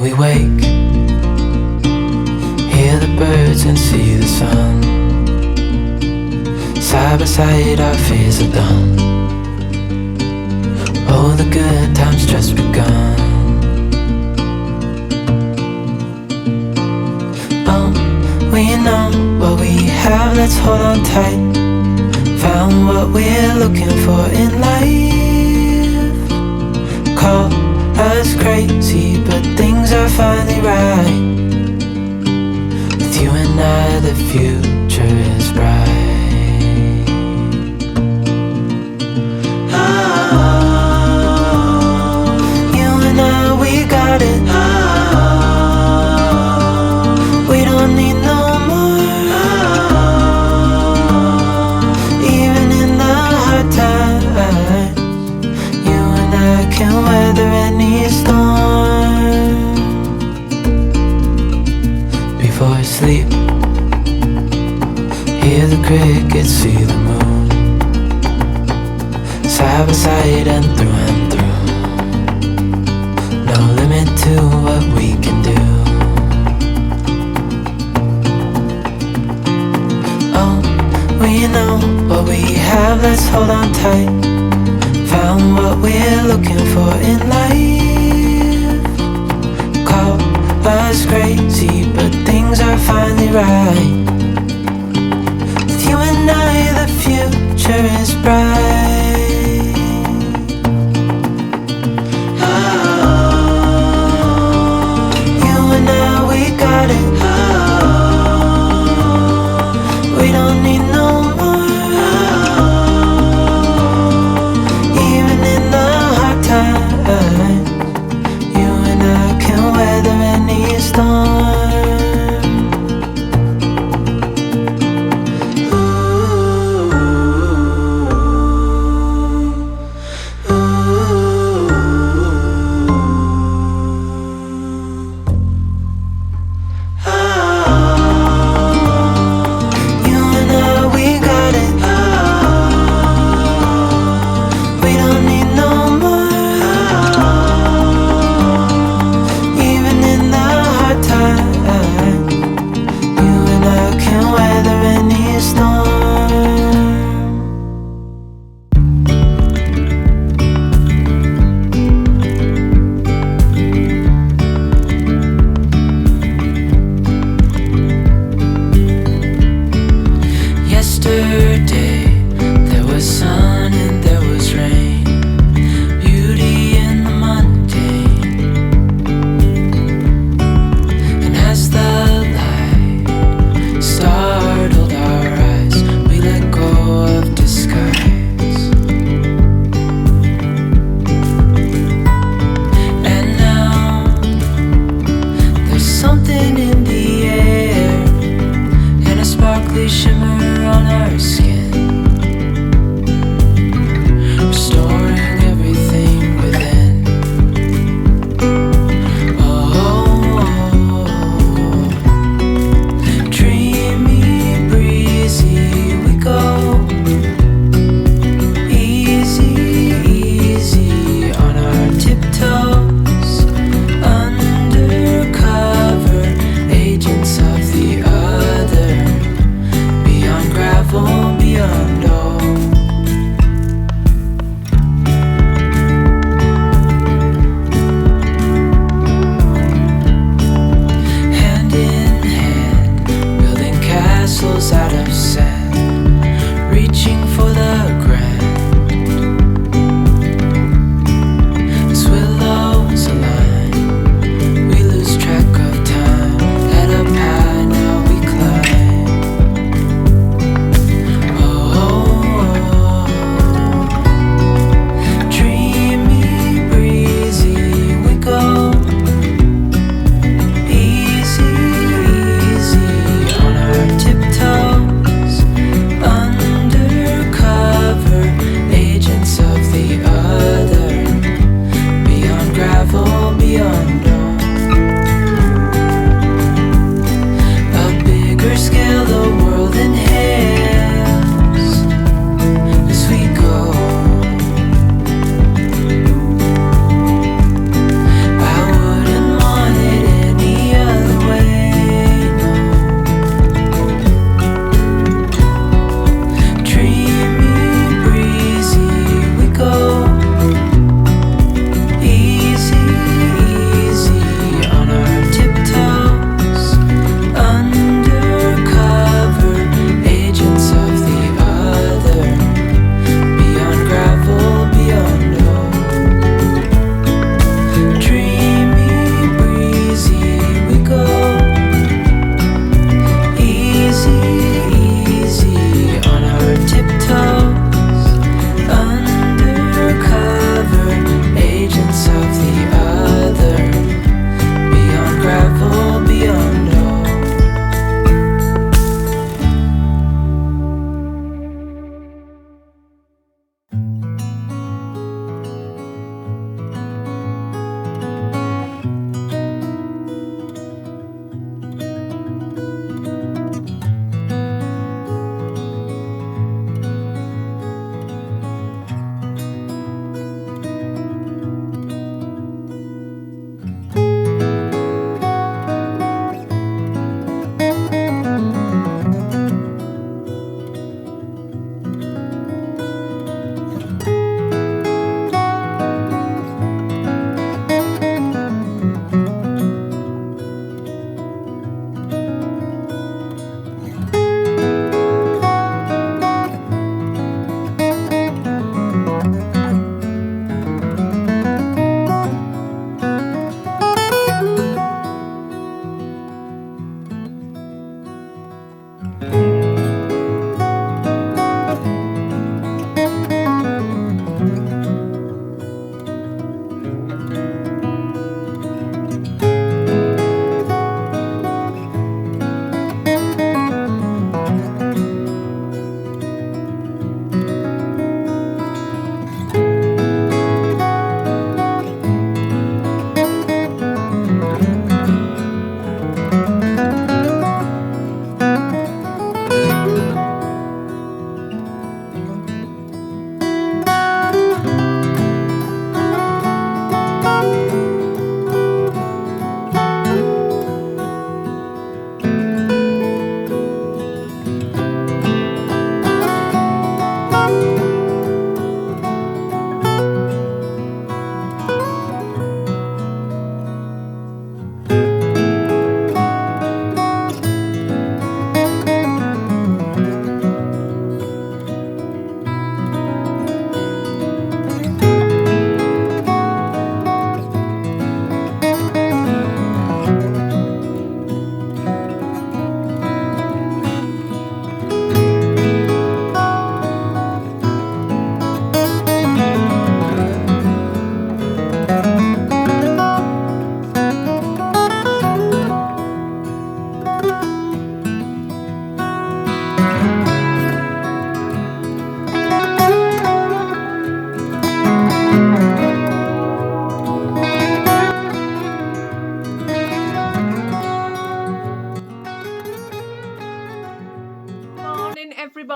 we wake, hear the birds and see the sun. Side by side our fears are done. Oh, the good times just begun. Oh, we know what we have, let's hold on tight. Found what we're looking for in life. Call us crazy, but things are finally right. With you and I, the future is bright. Can weather any storm. Before I sleep, hear the crickets, see the moon. Side by side and through. No limit to what we can do. Oh, we know what we have, let's hold on tight. Found what we're looking for in life. Call us crazy, but things are finally right. With you and I, the future is bright. You and I, we got it. We don't need no more. Time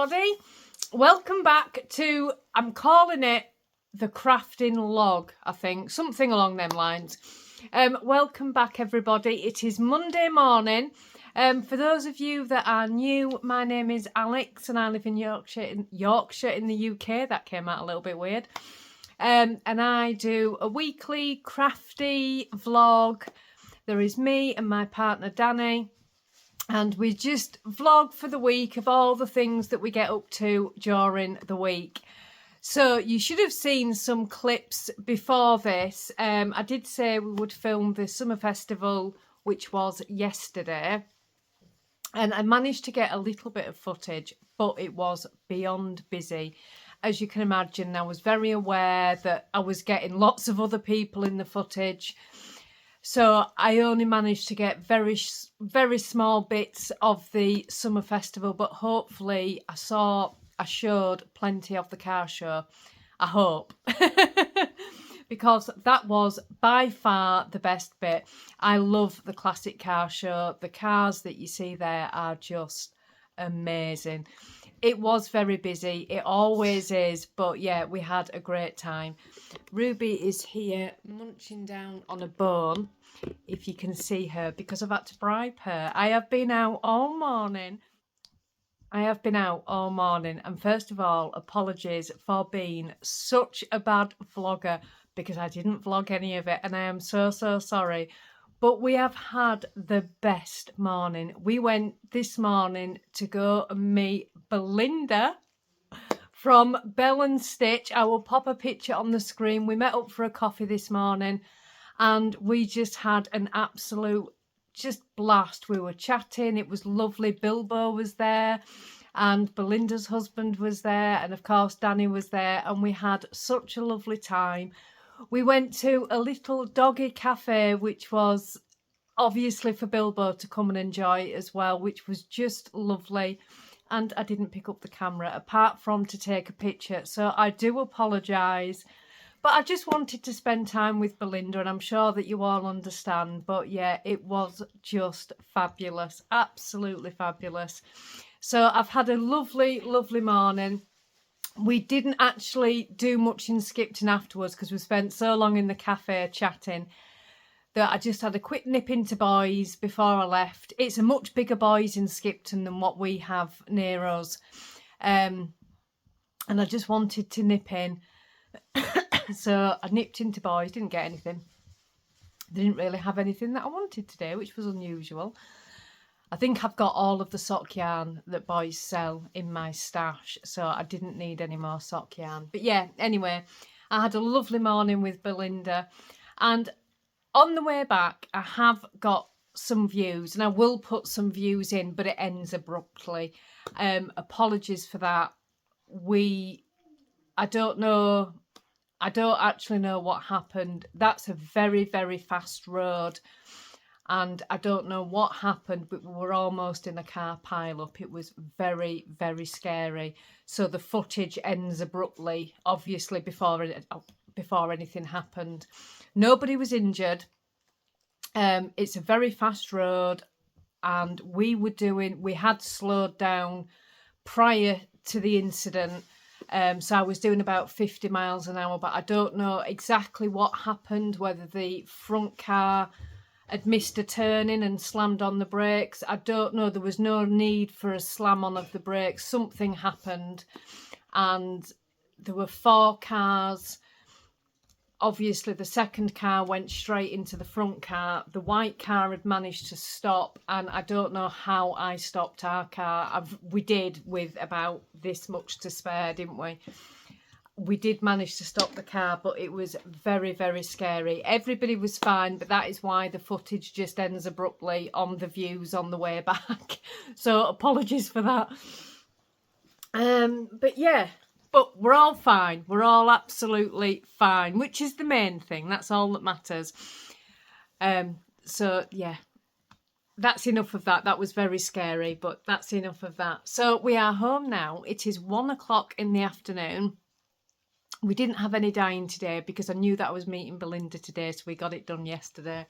everybody. Welcome back to, I'm calling it the crafting log, I think. Something along them lines. Welcome back, everybody. It is Monday morning. For those of you that are new, my name is Alex and I live in Yorkshire in the UK. That came out a little bit weird. And I do a weekly crafty vlog. There is me and my partner Danny. And we just vlog for the week of all the things that we get up to during the week. So you should have seen some clips before this. I did say we would film the summer festival, which was yesterday. And I managed to get a little bit of footage, but it was beyond busy. As you can imagine, I was very aware that I was getting lots of other people in the footage. So I only managed to get very small bits of the summer festival, but hopefully I showed plenty of the car show. I hope. Because that was by far the best bit. I love the classic car show. The cars that you see there are just amazing. It was very busy. It always is. But yeah, we had a great time. Ruby is here munching down on a bone, if you can see her, because I've had to bribe her. I have been out all morning. And first of all, apologies for being such a bad vlogger, because I didn't vlog any of it and I am so sorry. But we have had the best morning. We went this morning to go and meet Belinda from Bell and Stitch. I will pop a picture on the screen. We met up for a coffee this morning and we just had an absolute blast. We were chatting. It was lovely. Bilbo was there and Belinda's husband was there. And of course, Danny was there. And we had such a lovely time. We went to a little doggy cafe, which was obviously for Bilbo to come and enjoy as well, which was just lovely. And I didn't pick up the camera apart from to take a picture. So I do apologise. But I just wanted to spend time with Belinda and I'm sure that you all understand. But yeah, it was just fabulous. Absolutely fabulous. So I've had a lovely, lovely morning. We didn't actually do much in Skipton afterwards because we spent so long in the cafe chatting that I just had a quick nip into Boys before I left. It's a much bigger Boys in Skipton than what we have near us. And I just wanted to nip in. So I nipped into Boys, didn't get anything. They didn't really have anything that I wanted today, which was unusual. I think I've got all of the sock yarn that Boys sell in my stash, so I didn't need any more sock yarn. But yeah, anyway, I had a lovely morning with Belinda. And on the way back, I have got some views, and I will put some views in, but it ends abruptly. Apologies for that. I don't actually know what happened. That's a very, very fast road. And I don't know what happened, but we were almost in a car pile-up. It was very, very scary. So the footage ends abruptly, obviously, before anything happened. Nobody was injured. It's a very fast road. And we had slowed down prior to the incident. So I was doing about 50 miles an hour, but I don't know exactly what happened, whether the front car had missed a turning and slammed on the brakes. I don't know. There was no need for a slam on of the brakes. Something happened and there were 4 cars. Obviously, the second car went straight into the front car. The white car had managed to stop, and I don't know how I stopped our car. We did, with about this much to spare, didn't we? We did manage to stop the car, but it was very, very scary. Everybody was fine, but that is why the footage just ends abruptly on the views on the way back. So apologies for that. But yeah, but we're all fine. We're all absolutely fine, which is the main thing. That's all that matters. So yeah, that's enough of that. That was very scary, but that's enough of that. So we are home now. It is 1 o'clock in the afternoon. We didn't have any dyeing today because I knew that I was meeting Belinda today, so we got it done yesterday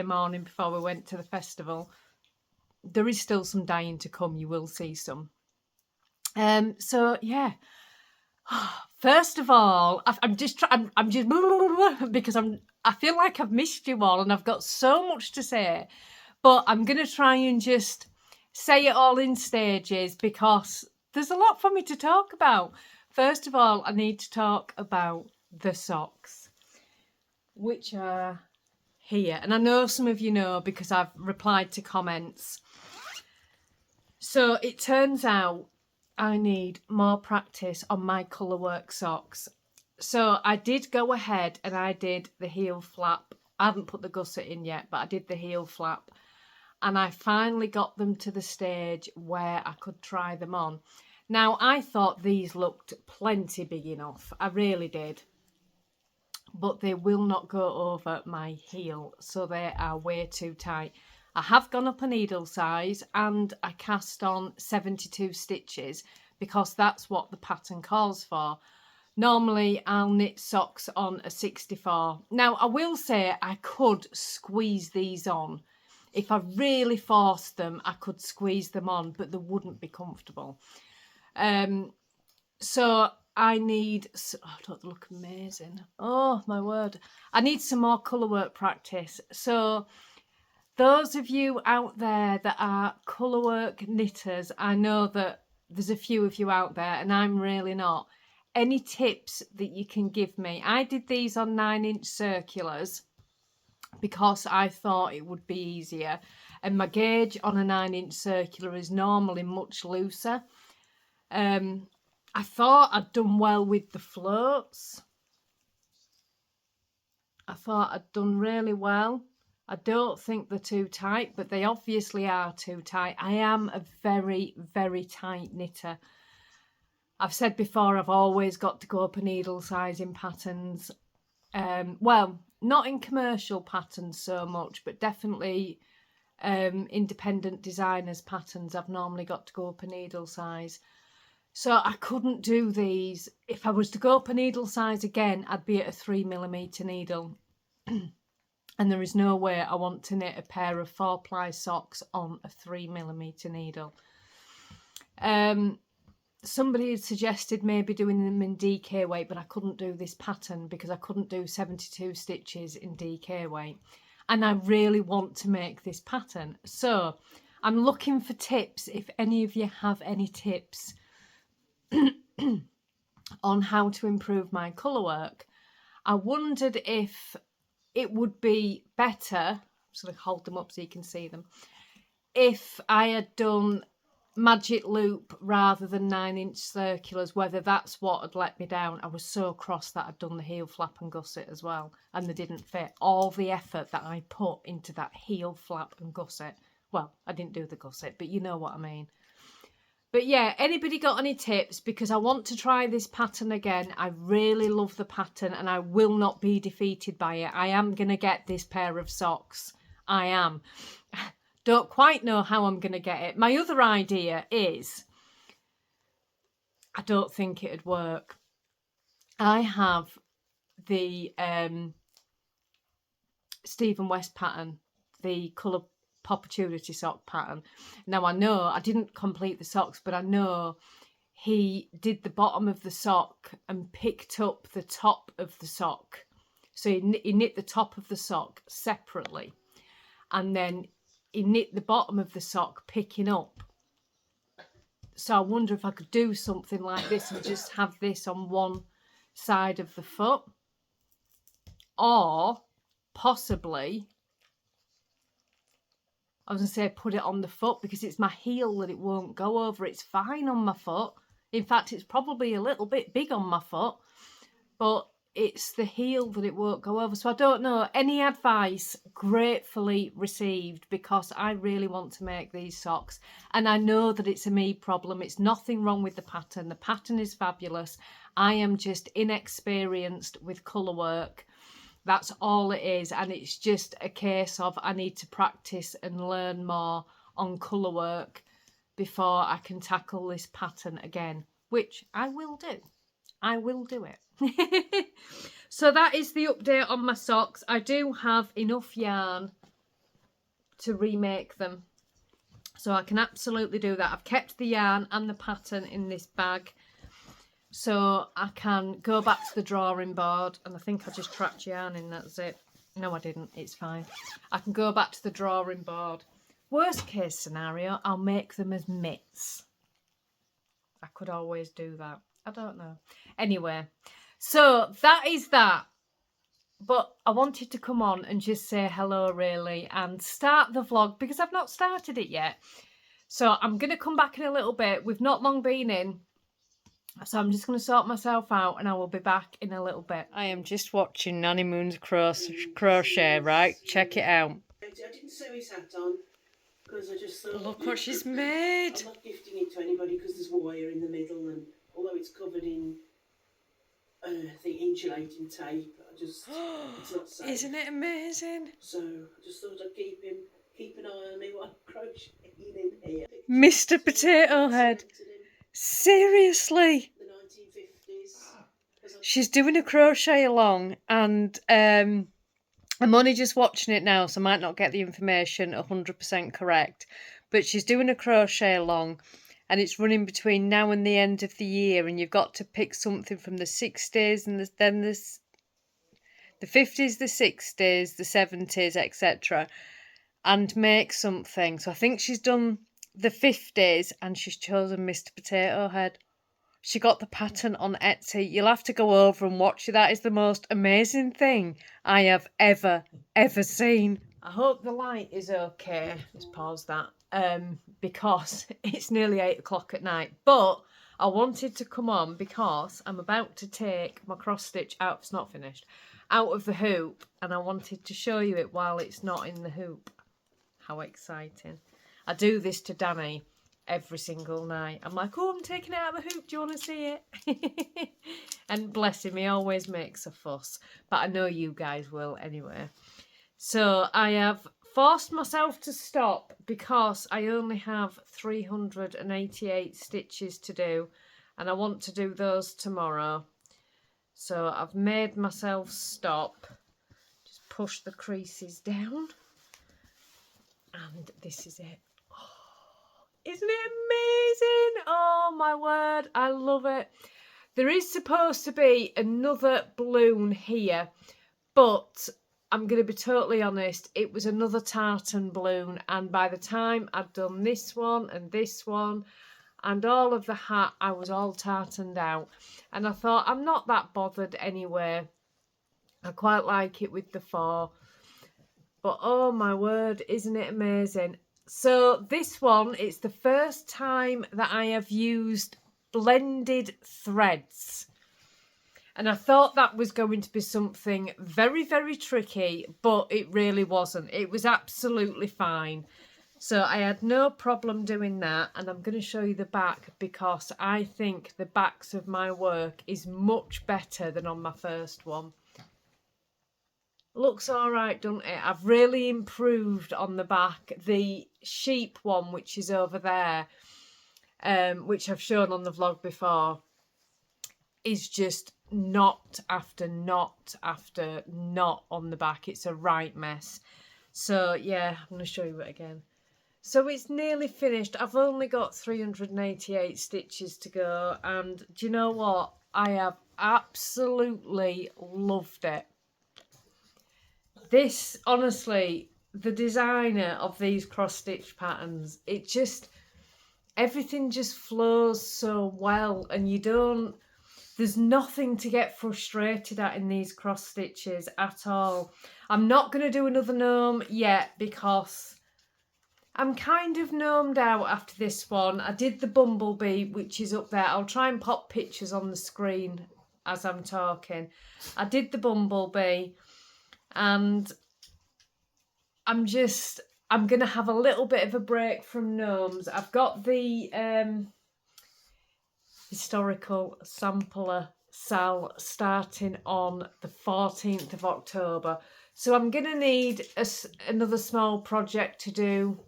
morning before we went to the festival. There is still some dyeing to come. You will see some. So yeah, first of all, I'm just because I feel like I've missed you all and I've got so much to say, but I'm going to try and just say it all in stages because there's a lot for me to talk about. First of all, I need to talk about the socks, which are here. And I know some of you know because I've replied to comments. So it turns out I need more practice on my colourwork socks. So I did go ahead and I did the heel flap. I haven't put the gusset in yet, but I did the heel flap. And I finally got them to the stage where I could try them on. Now, I thought these looked plenty big enough. I really did. But they will not go over my heel, so they are way too tight. I have gone up a needle size and I cast on 72 stitches because that's what the pattern calls for. Normally I'll knit socks on a 64. Now I will say I could squeeze these on. If I really forced them, I could squeeze them on, but they wouldn't be comfortable. So I need, oh, don't they look amazing? Oh my word. I need some more colourwork practice. So those of you out there that are colourwork knitters, I know that there's a few of you out there and I'm really not. Any tips that you can give me? I did these on 9-inch circulars because I thought it would be easier. And my gauge on a 9-inch circular is normally much looser. I thought I'd done well with the floats. I thought I'd done really well. I don't think they're too tight, but they obviously are too tight. I am a very, very tight knitter. I've said before, I've always got to go up a needle size in patterns. Well, not in commercial patterns so much, but definitely independent designers patterns. I've normally got to go up a needle size. So I couldn't do these. If I was to go up a needle size again, I'd be at a 3mm needle. And there is no way I want to knit a pair of 4-ply socks on a 3mm needle. Somebody had suggested maybe doing them in DK weight, but I couldn't do this pattern because I couldn't do 72 stitches in DK weight. And I really want to make this pattern. So I'm looking for tips. If any of you have any tips on how to improve my colourwork. I wondered if it would be better, sort of hold them up so you can see them, if I had done magic loop rather than 9-inch circulars, whether that's what had let me down. I was so cross that I'd done the heel flap and gusset as well, and they didn't fit. All the effort that I put into that heel flap and gusset. Well, I didn't do the gusset, but you know what I mean. But yeah, anybody got any tips? Because I want to try this pattern again. I really love the pattern and I will not be defeated by it. I am going to get this pair of socks. I am. Don't quite know how I'm going to get it. My other idea is, I don't think it'd work. I have the Stephen West pattern, the colour opportunity sock pattern. Now I know I didn't complete the socks, but I know he did the bottom of the sock and picked up the top of the sock. So he knit the top of the sock separately, and then he knit the bottom of the sock picking up. So I wonder if I could do something like this and just have this on one side of the foot, or possibly I was going to say put it on the foot because it's my heel that it won't go over. It's fine on my foot. In fact, it's probably a little bit big on my foot, but it's the heel that it won't go over. So I don't know. Any advice gratefully received, because I really want to make these socks. And I know that it's a me problem. It's nothing wrong with the pattern. The pattern is fabulous. I am just inexperienced with colour work. That's all it is, and it's just a case of I need to practice and learn more on colour work before I can tackle this pattern again, which I will do. I will do it. So that is the update on my socks. I do have enough yarn to remake them. So I can absolutely do that. I've kept the yarn and the pattern in this bag, so I can go back to the drawing board, and I think I just trapped yarn in, that's it. No, I didn't, it's fine. I can go back to the drawing board. Worst case scenario, I'll make them as mitts. I could always do that. I don't know. Anyway, so that is that. But I wanted to come on and just say hello, really, and start the vlog because I've not started it yet. So I'm going to come back in a little bit. We've not long been in, so I'm just going to sort myself out and I will be back in a little bit. I am just watching Nanny Moon's crochet, right? Check it out. I didn't sew his hat on because I just thought... Look what she's made. I'm not gifting it to anybody because there's wire in the middle, and although it's covered in the insulating tape, it's not safe. Isn't it amazing? So I just thought I'd keep an eye on me while I'm crocheting in here. Mr. Potato Head. Seriously. The 1950s. She's doing a crochet along, and I'm only just watching it now, so I might not get the information 100% correct. But she's doing a crochet along, and it's running between now and the end of the year, and you've got to pick something from the 60s, and then there's the 50s, the 60s, the 70s, etc., and make something. So I think she's done the 50s, and she's chosen Mr. Potato Head. She got the pattern on Etsy. You'll have to go over and watch it. That is the most amazing thing I have ever seen. I hope the light is okay. Just pause that. Because it's nearly 8 o'clock at night. But I wanted to come on because I'm about to take my cross stitch out. It's not finished. Out of the hoop, and I wanted to show you it while it's not in the hoop. How exciting. I do this to Danny every single night. I'm like, oh, I'm taking it out of the hoop, do you want to see it? And bless him, he always makes a fuss, but I know you guys will anyway. So I have forced myself to stop because I only have 388 stitches to do, and I want to do those tomorrow. So I've made myself stop. Just push the creases down. And this is it. Oh, isn't it amazing? Oh my word, I love it. There is supposed to be another balloon here, but I'm going to be totally honest, it was another tartan balloon, and by the time I'd done this one and all of the hat, I was all tartaned out. And I thought, I'm not that bothered anyway. I quite like it with the 4. But oh my word, isn't it amazing? So this one, it's the first time that I have used blended threads. And I thought that was going to be something very, very tricky, but it really wasn't. It was absolutely fine. So I had no problem doing that, and I'm going to show you the back because I think the backs of my work is much better than on my first one. Looks all right, doesn't it? I've really improved on the back. The sheep one, which is over there, which I've shown on the vlog before, is just knot after knot after knot on the back. It's a right mess. So yeah, I'm going to show you it again. So it's nearly finished. I've only got 388 stitches to go, and do you know what? I have absolutely loved it. This, honestly, the designer of these cross-stitch patterns, it just, everything just flows so well, and you don't, there's nothing to get frustrated at in these cross stitches at all. I'm not going to do another gnome yet because I'm kind of gnomed out after this one. I did the bumblebee, which is up there. I'll try and pop pictures on the screen as I'm talking. I did the bumblebee, and I'm going to have a little bit of a break from gnomes. I've got the historical sampler sale starting on the 14th of October. So I'm going to need another small project to do.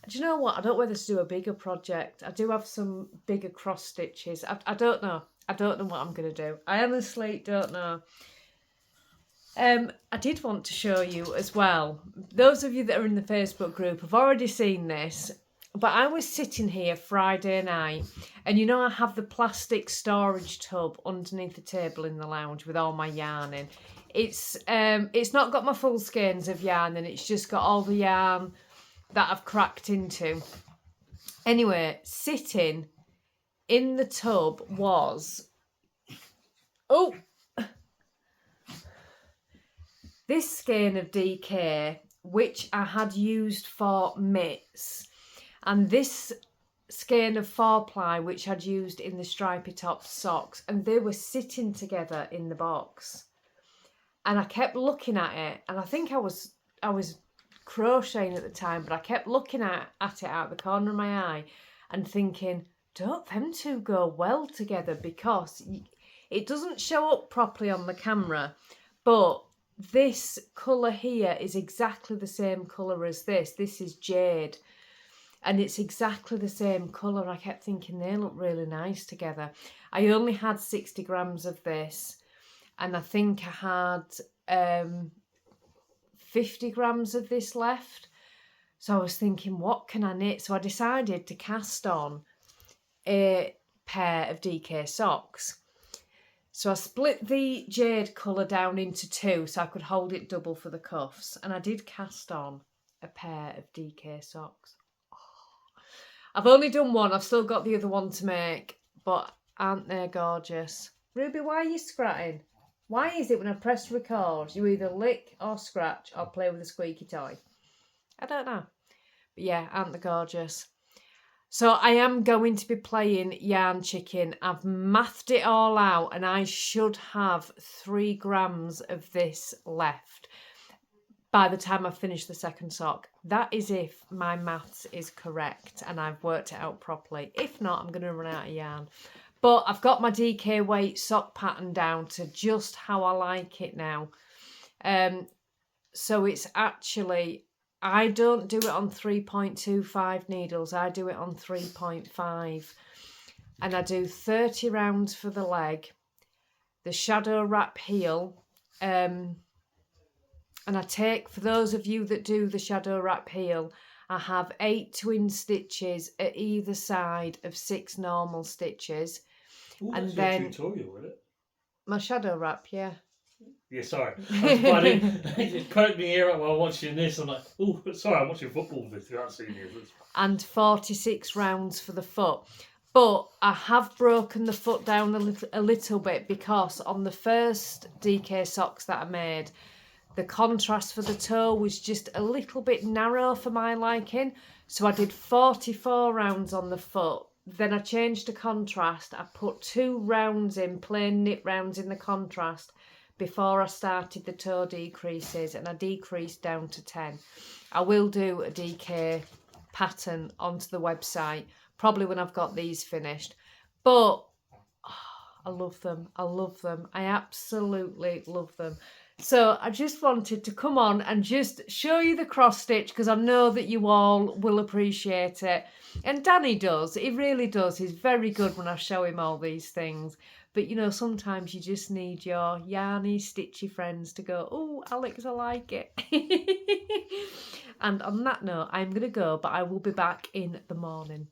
Do you know what? I don't know whether to do a bigger project. I do have some bigger cross stitches. I don't know. I don't know what I'm going to do. I honestly don't know. I did want to show you as well. Those of you that are in the Facebook group have already seen this. But I was sitting here Friday night, and you know I have the plastic storage tub underneath the table in the lounge with all my yarn in. It's not got my full skeins of yarn, and it's just got all the yarn that I've cracked into. Anyway, sitting in the tub was this skein of DK, which I had used for mitts, and this skein of 4-ply, which I'd used in the stripy top socks, and they were sitting together in the box. And I kept looking at it, and I think I was crocheting at the time, but I kept looking at it out the corner of my eye and thinking, don't them two go well together? Because it doesn't show up properly on the camera, but this colour here is exactly the same colour as this. This is jade, and it's exactly the same colour. I kept thinking they look really nice together. I only had 60 grams of this, and I think I had 50 grams of this left. So I was thinking, what can I knit? So I decided to cast on a pair of DK socks. So I split the jade colour down into 2 so I could hold it double for the cuffs. And I did cast on a pair of DK socks. Oh. I've only done one. I've still got the other one to make. But aren't they gorgeous? Ruby, why are you scratching? Why is it when I press record, you either lick or scratch or play with a squeaky toy? I don't know. But yeah, aren't they gorgeous? So I am going to be playing Yarn Chicken. I've mathed it all out, and I should have 3 grams of this left by the time I finish the second sock. That is if my maths is correct and I've worked it out properly. If not, I'm going to run out of yarn. But I've got my DK weight sock pattern down to just how I like it now. So it's actually, I don't do it on 3.25 needles. I do it on 3.5. And I do 30 rounds for the leg, the shadow wrap heel. And I take, for those of you that do the shadow wrap heel, I have 8 twin stitches at either side of 6 normal stitches. Ooh, and that's then your tutorial, isn't it? My shadow wrap, yeah. Yeah, sorry. I just poked my ear up while watching this. I'm like, oh, sorry, I'm watching football with you. I've seen you. And 46 rounds for the foot. But I have broken the foot down a little bit because on the first DK socks that I made, the contrast for the toe was just a little bit narrow for my liking. So I did 44 rounds on the foot. Then I changed to contrast. I put 2 rounds in, plain knit rounds in the contrast before I started the toe decreases, and I decreased down to 10. I will do a DK pattern onto the website, probably when I've got these finished. But I love them. I love them. I absolutely love them. So I just wanted to come on and just show you the cross stitch because I know that you all will appreciate it. And Danny does. He really does. He's very good when I show him all these things. But, you know, sometimes you just need your yarny, stitchy friends to go, oh, Alex, I like it. And on that note, I'm going to go, but I will be back in the morning.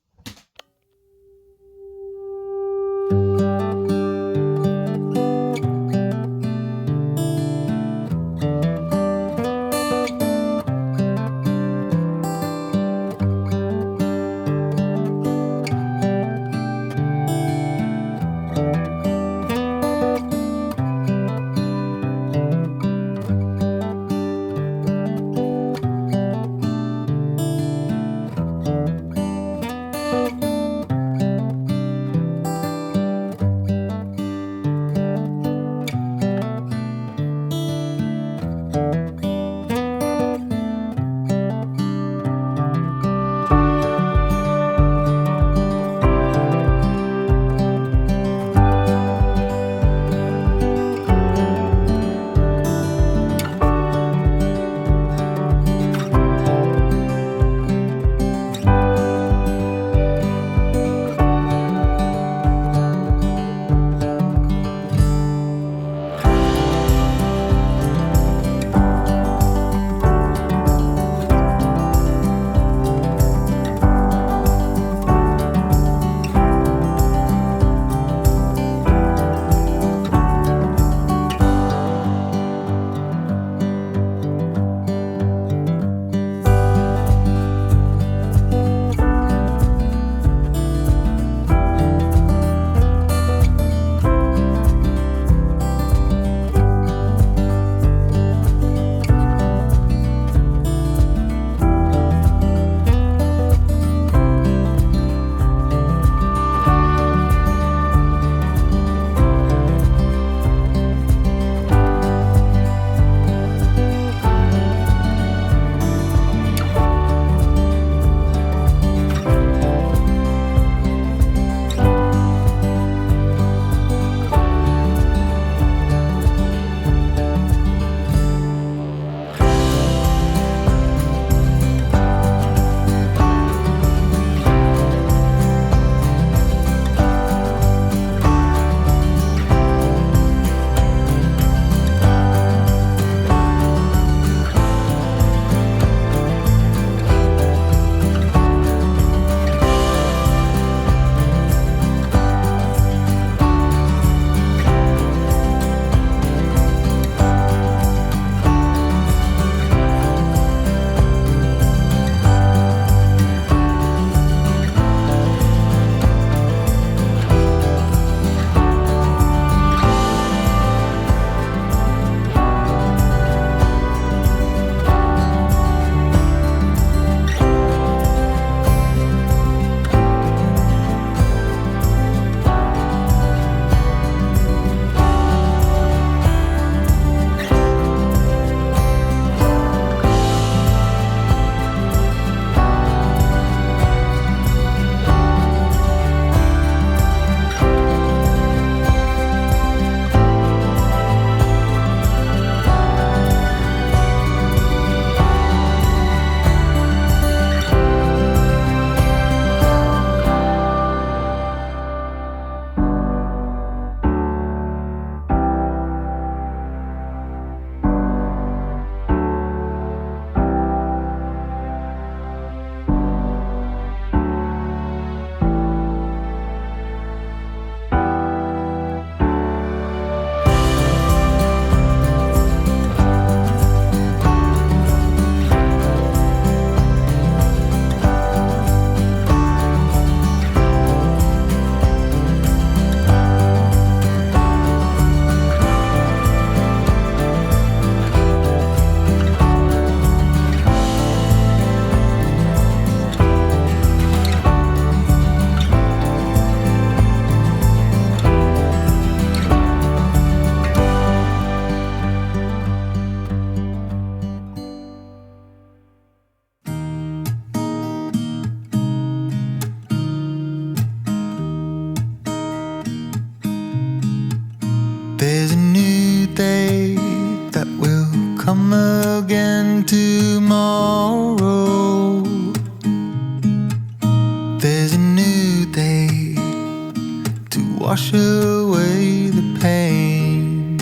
wash away the pain.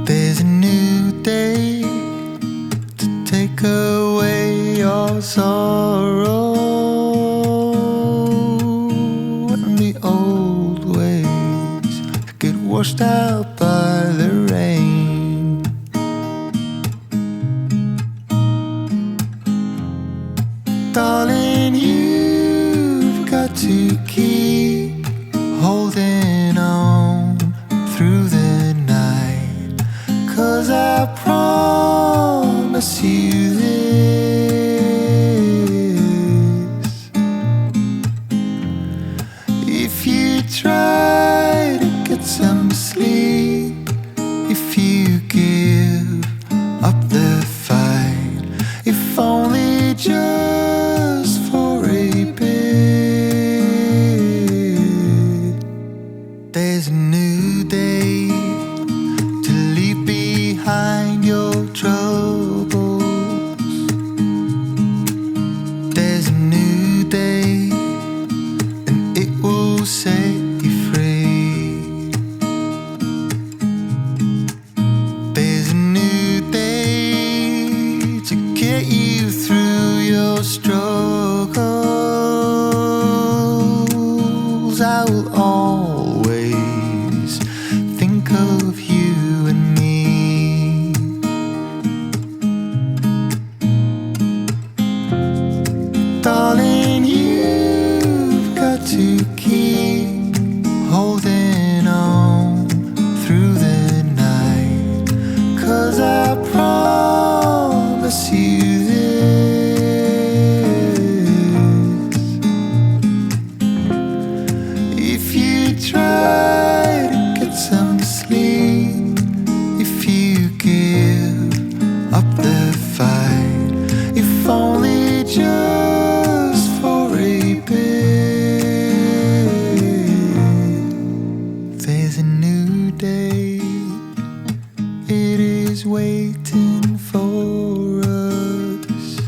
There's a new day to take away your sorrow, and the old ways get washed out by the rain. Darling, you've got to keep holding on through the night, 'cause I promise you this: if you try to get some sleep, if you give up the fight, if only just for a bit, there's a new day to leave behind your troubles. There's a new day, and it will set you free. There's a new day to get you through your struggles. I will always think of you and me. Darling, you've got to keep holding on through the night, 'cause I promise you this: if you try to get some sleep, if you give up the fight, if only just for a bit, there's a new day. It is waiting for us.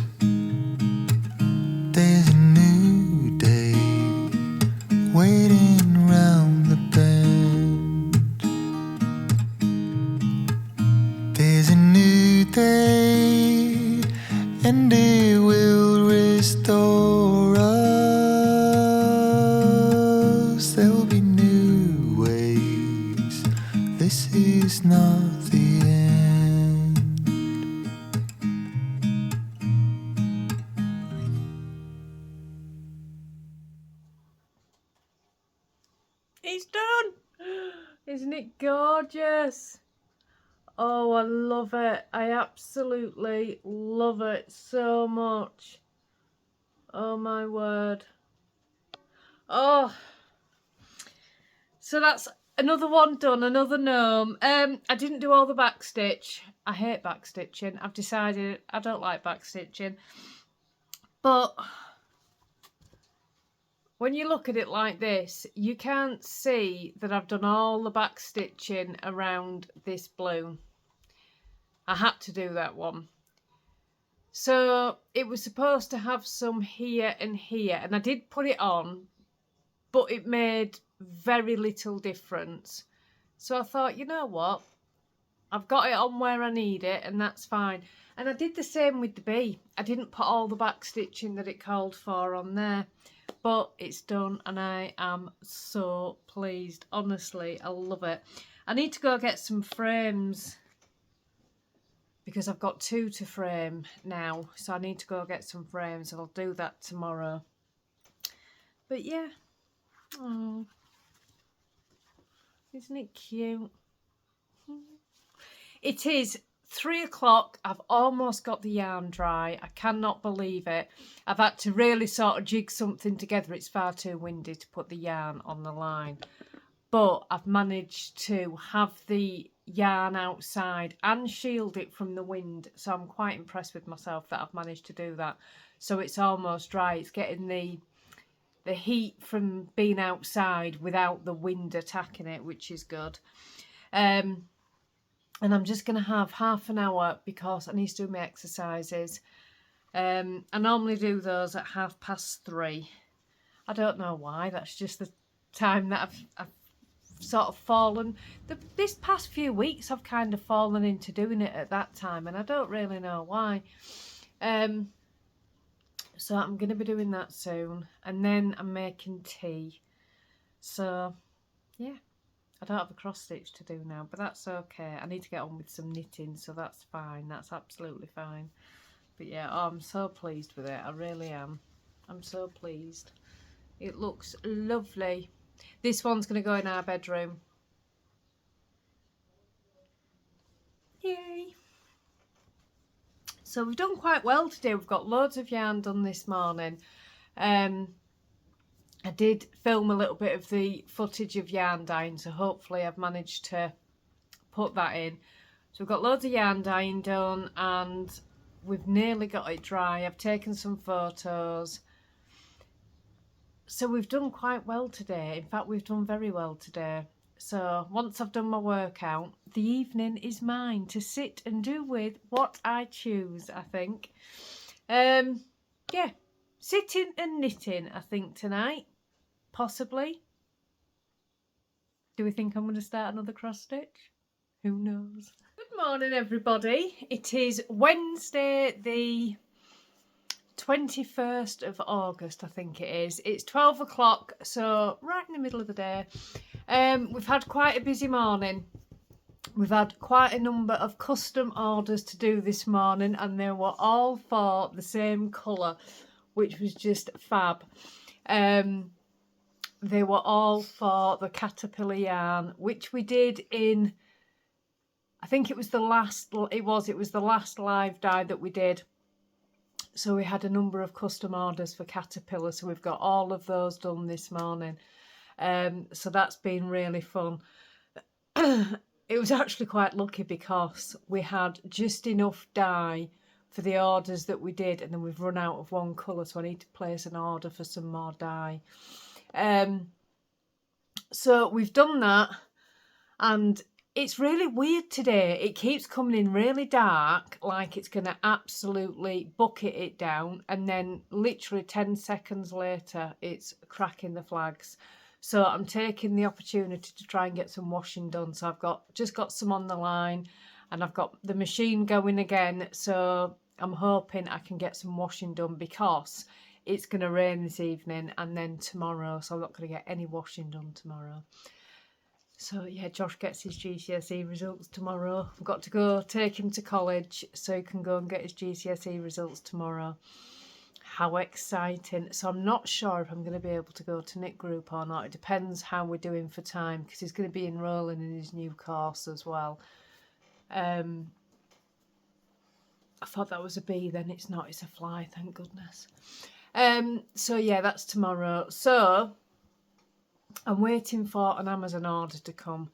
There's a new day waiting round the bend. There's a new day, and it will restore us. There'll be new ways. This is not the end. It's done! Isn't it gorgeous? Oh, I love it. I absolutely love it so much. Oh my word. Oh. So that's another one done, another gnome. I didn't do all the backstitch. I hate backstitching. I've decided I don't like backstitching. But when you look at it like this, you can't see that I've done all the backstitching around this blue. I had to do that one. So it was supposed to have some here and here, and I did put it on, but it made very little difference. So I thought, you know what? I've got it on where I need it, and that's fine. And I did the same with the bee. I didn't put all the backstitching that it called for on there, but it's done, and I am so pleased. Honestly, I love it. I need to go get some frames, because I've got 2 to frame now, so I need to go get some frames. I'll do that tomorrow. But yeah, oh, isn't it cute? It is 3 o'clock. I've almost got the yarn dry. I cannot believe it. I've had to really sort of jig something together. It's far too windy to put the yarn on the line. But I've managed to have the yarn outside and shield it from the wind. So I'm quite impressed with myself that I've managed to do that. So it's almost dry. It's getting the heat from being outside without the wind attacking it, which is good. And I'm just going to have half an hour because I need to do my exercises. I normally do those at 3:30. I don't know why. That's just the time that I've sort of fallen. This past few weeks I've kind of fallen into doing it at that time, and I don't really know why. So I'm going to be doing that soon, and then I'm making tea. So yeah, I don't have a cross stitch to do now, but that's okay. I need to get on with some knitting, so that's fine. That's absolutely fine. But yeah, oh, I'm so pleased with it. I really am. I'm so pleased. It looks lovely. This one's going to go in our bedroom. Yay! So we've done quite well today. We've got loads of yarn done this morning. I did film a little bit of the footage of yarn dyeing, so hopefully I've managed to put that in. So we've got loads of yarn dyeing done, and we've nearly got it dry. I've taken some photos. So we've done quite well today. In fact, we've done very well today. So once I've done my workout, the evening is mine to sit and do with what I choose, I think. Yeah, sitting and knitting, I think, tonight. Possibly. Do we think I'm going to start another cross stitch? Who knows? Good morning, everybody. It is Wednesday, the 21st of August, I think it is. It's 12 o'clock, so right in the middle of the day. We've had quite a busy morning. We've had quite a number of custom orders to do this morning, and they were all for the same colour, which was just fab. They were all for the caterpillar yarn, which we did in, I think it was the last live dye that we did. So we had a number of custom orders for caterpillar, so we've got all of those done this morning. So that's been really fun. It was actually quite lucky because we had just enough dye for the orders that we did, and then we've run out of one colour, so I need to place an order for some more dye. So we've done that, and it's really weird today. It keeps coming in really dark, like it's going to absolutely bucket it down, and then literally 10 seconds later it's cracking the flags. So I'm taking the opportunity to try and get some washing done. So I've just got some on the line, and I've got the machine going again, so I'm hoping I can get some washing done because it's going to rain this evening and then tomorrow, so I'm not going to get any washing done tomorrow. So yeah, Josh gets his GCSE results tomorrow. I've got to go take him to college so he can go and get his GCSE results tomorrow. How exciting. So I'm not sure if I'm going to be able to go to knit group or not. It depends how we're doing for time, because he's going to be enrolling in his new course as well. I thought that was a bee, then it's not, it's a fly, thank goodness. So yeah, that's tomorrow. So I'm waiting for an Amazon order to come.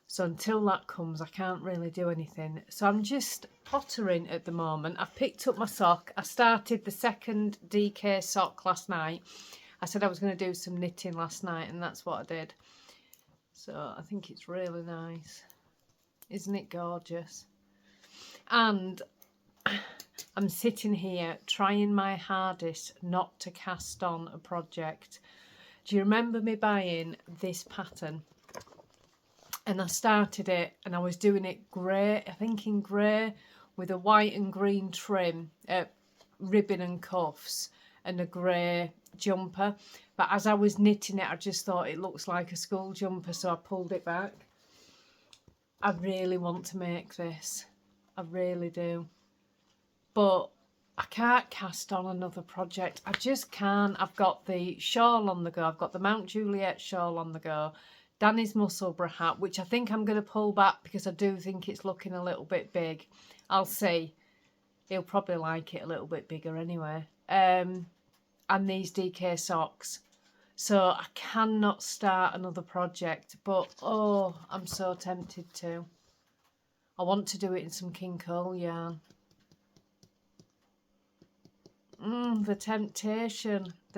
So until that comes, I can't really do anything. So I'm just pottering at the moment. I've picked up my sock. I started the second DK sock last night. I said I was going to do some knitting last night, and that's what I did. So I think it's really nice. Isn't it gorgeous? And I'm sitting here trying my hardest not to cast on a project. Do you remember me buying this pattern? And I started it, and I was doing it grey, I think in grey, with a white and green trim, ribbon and cuffs, and a grey jumper. But as I was knitting it, I just thought it looks like a school jumper, so I pulled it back. I really want to make this. I really do. But I can't cast on another project. I just can't. I've got the shawl on the go. I've got the Mount Juliet shawl on the go. Danny's Musselburgh hat, which I think I'm going to pull back because I do think it's looking a little bit big. I'll see. He'll probably like it a little bit bigger anyway. And these DK socks. So I cannot start another project, but oh, I'm so tempted to. I want to do it in some King Cole yarn. The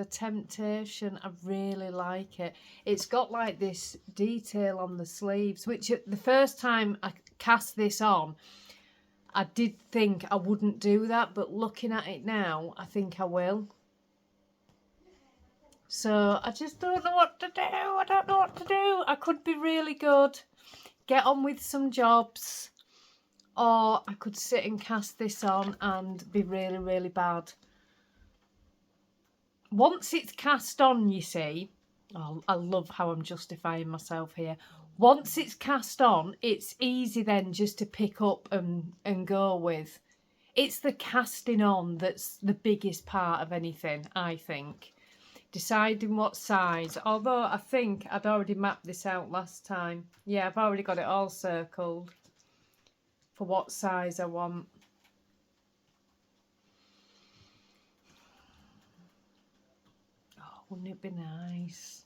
temptation, I really like it. It's got like this detail on the sleeves, which the first time I cast this on, I did think I wouldn't do that, but looking at it now, I think I will. So I just don't know what to do. I don't know what to do. I could be really good, get on with some jobs, or I could sit and cast this on and be really, really bad. Once it's cast on, you see, oh, I love how I'm justifying myself here. Once it's cast on, it's easy then just to pick up and go with. It's the casting on that's the biggest part of anything, I think. Deciding what size, although I think I'd already mapped this out last time. Yeah, I've already got it all circled for what size I want. Oh, wouldn't it be nice?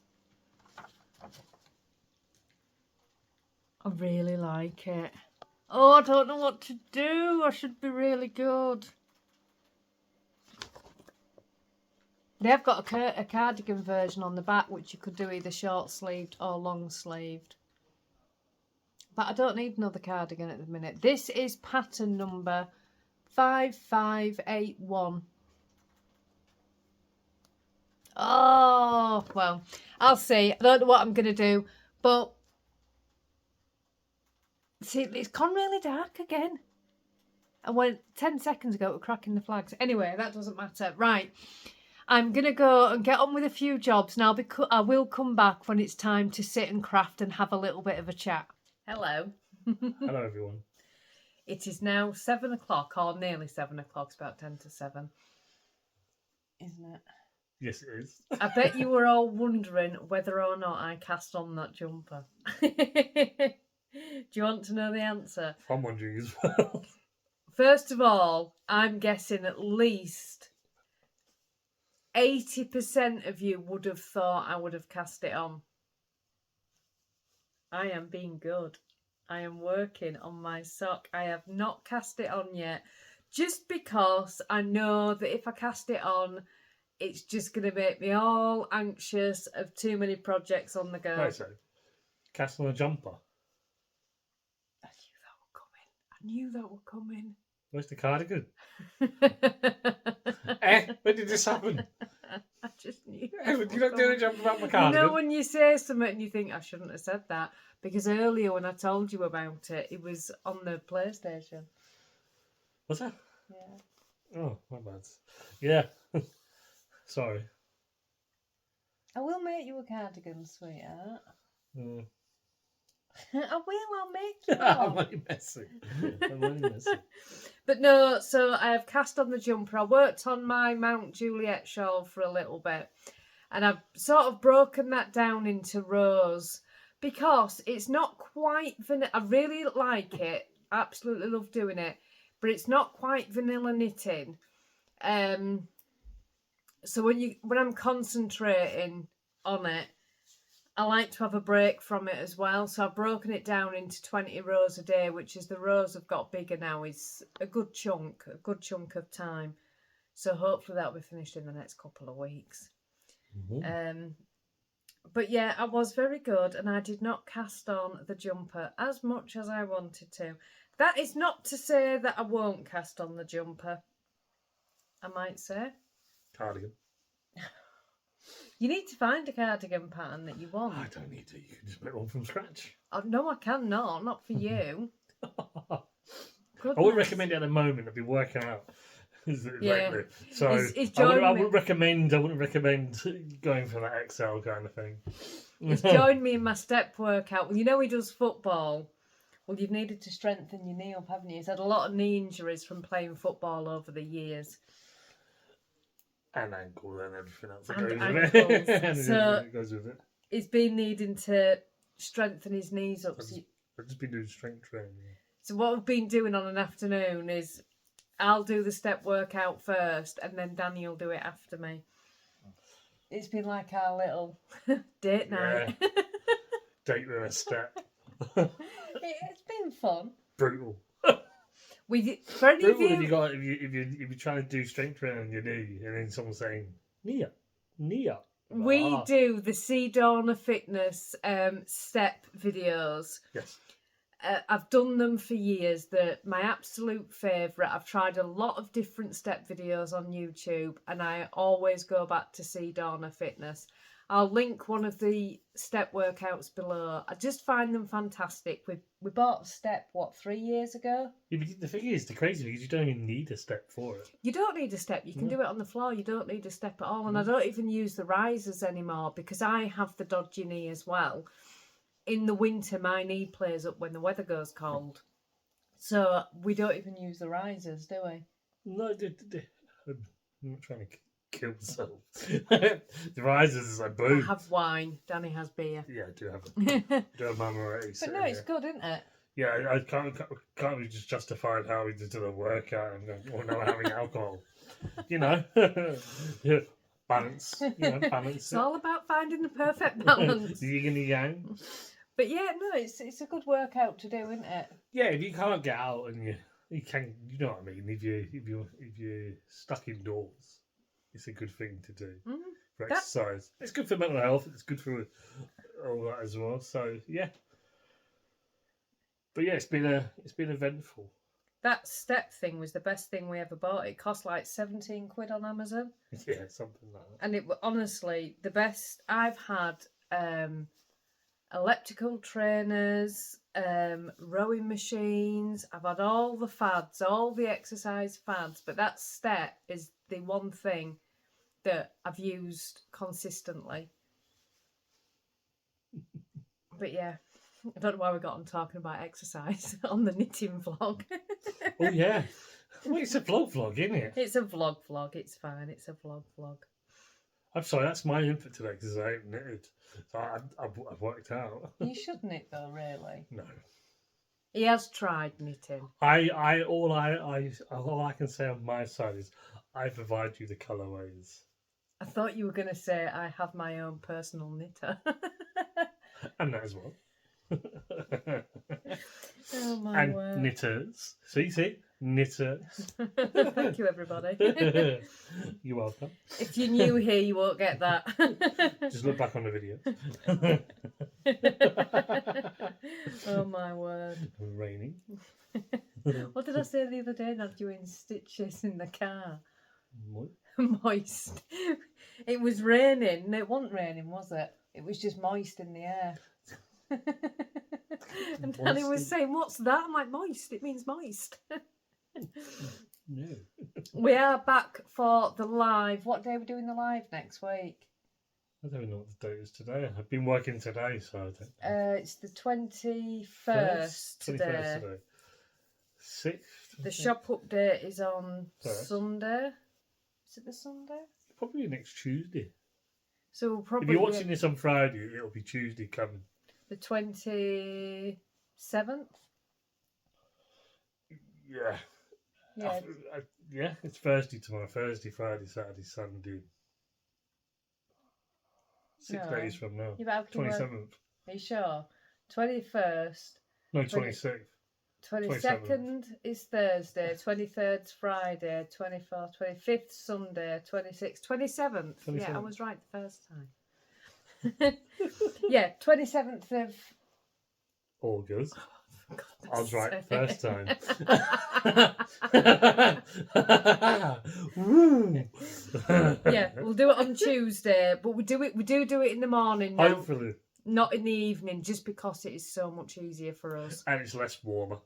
I really like it. Oh, I don't know what to do. I should be really good. They have got a cardigan version on the back, which you could do either short sleeved or long sleeved. But I don't need another cardigan at the minute. This is pattern number 5581. Oh, well, I'll see. I don't know what I'm going to do, but see, it's gone really dark again. I went 10 seconds ago to cracking the flags. Anyway, that doesn't matter. Right. I'm going to go and get on with a few jobs, and I will come back when it's time to sit and craft and have a little bit of a chat. Hello. Hello, everyone. It is now 7 o'clock, or nearly 7 o'clock. It's about 10 to 7. Isn't it? Yes, it is. I bet you were all wondering whether or not I cast on that jumper. Do you want to know the answer? I'm wondering as well. First of all, I'm guessing at least 80% of you would have thought I would have cast it on. I am being good. I am working on my sock. I have not cast it on yet, just because I know that if I cast it on, it's just going to make me all anxious of too many projects on the go. Right, so cast on a jumper. I knew that would come in. Where's the cardigan? When did this happen? I just knew. Would you not do a jump about my cardigan? You know when you say something and you think, I shouldn't have said that, because earlier when I told you about it, it was on the PlayStation. Was that? Yeah. Oh, my bad. Yeah. Sorry. I will make you a cardigan, sweetheart. Mm. I'll make you I'm one. only messing. But no, so I have cast on the jumper. I worked on my Mount Juliet shawl for a little bit, and I've sort of broken that down into rows because it's not quite vanilla. I really like it. Absolutely love doing it, but it's not quite vanilla knitting. So when I'm concentrating on it, I like to have a break from it as well. So I've broken it down into 20 rows a day, which is the rows have got bigger now. Is a good chunk of time. So hopefully that'll be finished in the next couple of weeks. Mm-hmm. But yeah, I was very good, and I did not cast on the jumper as much as I wanted to. That is not to say that I won't cast on the jumper. I might say. Cardigan. You need to find a cardigan pattern that you want. I don't need to. You can just make one from scratch. Oh, no, I cannot. Not for you. I wouldn't recommend it at the moment. I'd be working out. Yeah. So I wouldn't recommend going for that XL kind of thing. He's joined me in my step workout. Well, you know he does football. Well, you've needed to strengthen your knee up, haven't you? He's had a lot of knee injuries from playing football over the years. And ankle and everything else that goes with it. He's been needing to strengthen his knees up. I've just been doing strength training. So what we've been doing on an afternoon is I'll do the step workout first and then Danny will do it after me. It's been like our little date night. Yeah. Date with a step. It's been fun. Brutal. For any of you, if you're trying to do strength training on your knee and then someone's saying knee up. We do the Sea Dorner Fitness step videos. Yes. I've done them for years. They're my absolute favourite. I've tried a lot of different step videos on YouTube, and I always go back to see Dorna Fitness. I'll link one of the step workouts below. I just find them fantastic. We bought a step, 3 years ago? Yeah, but the thing is, the crazy thing is, you don't even need a step for it. You don't need a step. You can do it on the floor. You don't need a step at all. And I don't even use the risers anymore because I have the dodgy knee as well. In the winter, my knee plays up when the weather goes cold. So we don't even use the risers, do we? No, I'm not trying to kill myself. The risers is like boom. I have wine. Danny has beer. Yeah, I do have it. I do have Mama already. But no, it's good, isn't it? Yeah, I can't be just justified how we did the workout and going, well, no, having alcohol. You know, yeah, balance. You know, balance. It's all about finding the perfect balance. The yin and the yang. But yeah, no, it's a good workout to do, isn't it? Yeah, if you can't get out and you can, you know what I mean. If you're stuck indoors, it's a good thing to do for exercise. It's good for mental health. It's good for all that as well. So yeah. But yeah, it's been eventful. That step thing was the best thing we ever bought. It cost like 17 quid on Amazon. Yeah, something like that. And it was honestly the best I've had. Elliptical trainers, rowing machines. I've had all the fads, all the exercise fads, but that step is the one thing that I've used consistently. But yeah, I don't know why we got on talking about exercise on the knitting vlog. Oh yeah, well, it's a vlog, isn't it? It's a vlog. It's fine. It's a vlog. I'm sorry, that's my input today because I ain't knitted. So I've worked out. You should knit though, really. No. He has tried knitting. All I can say on my side is I provide you the colourways. I thought you were going to say I have my own personal knitter. And that as well. Oh my and word. Knitters. See? Knitters. Thank you, everybody. You're welcome. If you're new here, you won't get that. Just look back on the video. Oh my word. Raining. What did I say the other day? That you were in stitches in the car. What? Moist. It was raining. No, it wasn't raining, was it? It was just moist in the air. And Danny was saying, "What's that?" I'm like, "Moist. It means moist." No. We are back for the live. What day are we doing the live next week? I don't even know what the date is today. I've been working today, so I don't know. It's the 21st today. 21st today. 6th? The shop update is on First. Sunday. Is it the Sunday? Probably next Tuesday. So we'll probably If you're watching this on Friday, it'll be Tuesday coming. the 27th. Yeah. Yeah. Yeah, it's Thursday tomorrow. Thursday, Friday, Saturday, Sunday. 6 No. days from now. Yeah, but how can you work- 27th. Are you sure? 21st. No, 26th. 22nd is Thursday. 23rd's Friday. 24th, 25th Sunday. 26th, 27th. Yeah, I 27th. was right the first time. Yeah, 27th of August. God, I was right that's first time. Woo! Yeah, we'll do it on Tuesday, but we do it in the morning now, Hopefully. not in the evening, just because it is so much easier for us And it's less warmer.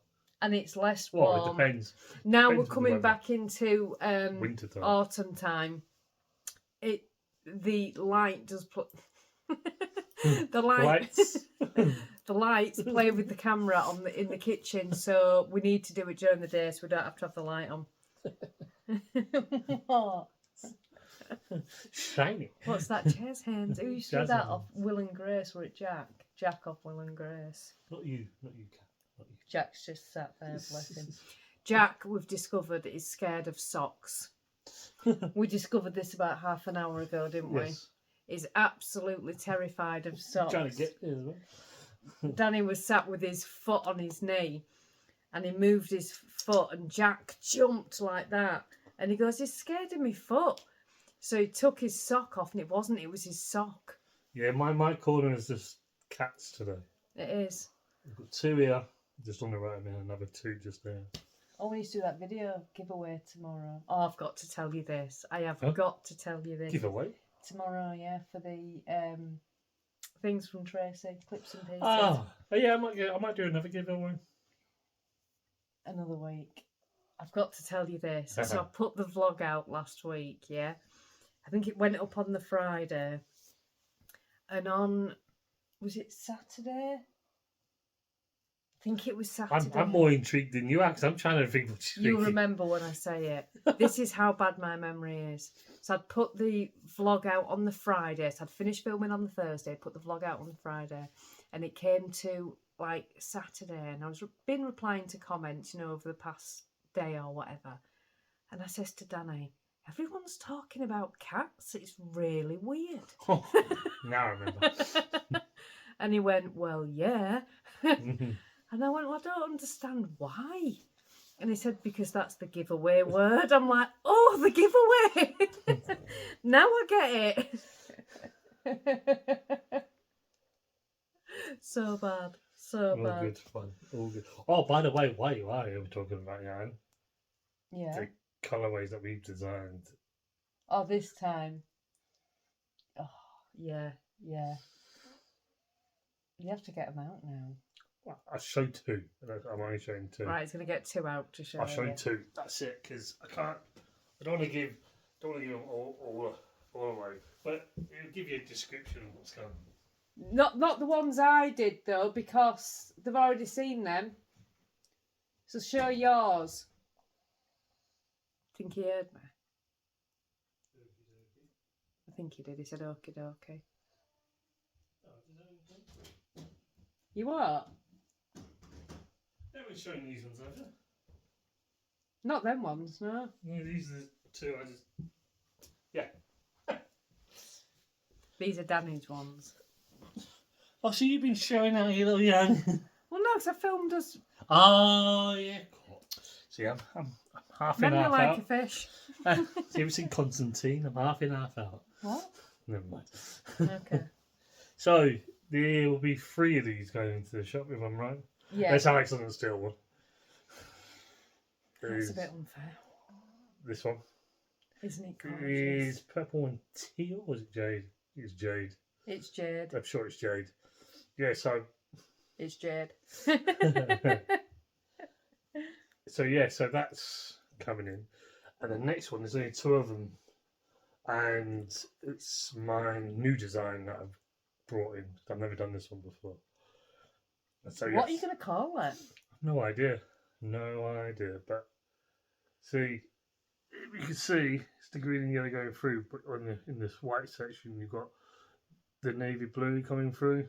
and it's less Well, warm. it depends. Now Depends we're on the coming weather. back into Winter time. autumn time. The light does put the Lights. the lights play with the camera in the kitchen, so we need to do it during the day so we don't have to have the light on. What? Shiny. What's that? Jazz hands. Who used to do Jazz that hands. off Will and Grace? Were it Jack? Jack off Will and Grace. Not you, Kat. Not you. Jack's just sat there, bless him. Jack, we've discovered, is scared of socks. We discovered this about half an hour ago, didn't we? Yes. He's absolutely terrified of socks. Trying to get there as well. Danny was sat with his foot on his knee and he moved his foot and Jack jumped like that. And he goes, he's scared of my foot. So he took his sock off and it was his sock. Yeah, my corner is just cats today. It is. We've got 2 here, Just on the right, and another 2 just there. Oh, we need to do that video giveaway tomorrow. Oh, I've got to tell you this. I have Huh? got to tell you this. Giveaway? Tomorrow, yeah, for the things from Tracy, clips and pieces. Oh, yeah, I might do another giveaway. Another week. I've got to tell you this. So I put the vlog out last week, yeah? I think it went up on the Friday. And on, was it Saturday? I think it was Saturday. I'm more intrigued than you are, because I'm trying to think what you're You'll thinking. remember when I say it. This is how bad my memory is. So I'd put the vlog out on the Friday. So I'd finished filming on the Thursday, put the vlog out on the Friday. And it came to, like, Saturday. And I was been replying to comments, you know, over the past day or whatever. And I says to Danny, everyone's talking about cats. It's really weird. Oh, now I remember. And he went, well, yeah. And I went, well, I don't understand why. And he said, because that's the giveaway word. I'm like, oh, the giveaway. Now I get it. So bad. So All bad. good fun. All good. Oh, by the way, while you are here, we're talking about yarn. Yeah. The colourways that we've designed. Oh, this time. Oh, yeah, yeah. You have to get them out now. Well, I showed 2. I'm only showing 2. Right, it's going to get 2 out to show I'll show you you. 2. That's it, because I don't want to give them all away. But it'll give you a description of what's going on. Not the ones I did, though, because they've already seen them. So show yours. Think he heard me? I think he did. He said, okie dokie. You what? Yeah, we're showing these ones over. Not them ones, no. No, these are the 2 I just... Yeah. These are Danny's ones. Oh, so you've been showing out your little yarn. Well, no, because I filmed us. Oh, yeah. See, I'm half in, Memory half like out. a fish. See, have you seen Constantine? I'm half in, half out. What? Never mind. Okay. So, there will be 3 of these going into the shop, if I'm right. Yeah. There's Alex on the steel one. That's There's a bit unfair. this one. Isn't it Is gorgeous? purple and teal, or is it jade? It's jade. It's Jade. I'm sure it's jade. Yeah, so It's Jade. so that's coming in. And the next one, there's only 2 of them. And it's my new design that I've brought in. I've never done this one before. And so, What are yes. you going to call it? No idea. No idea. But see, you can see it's the green and yellow going through, but in this white section you've got the navy blue coming through.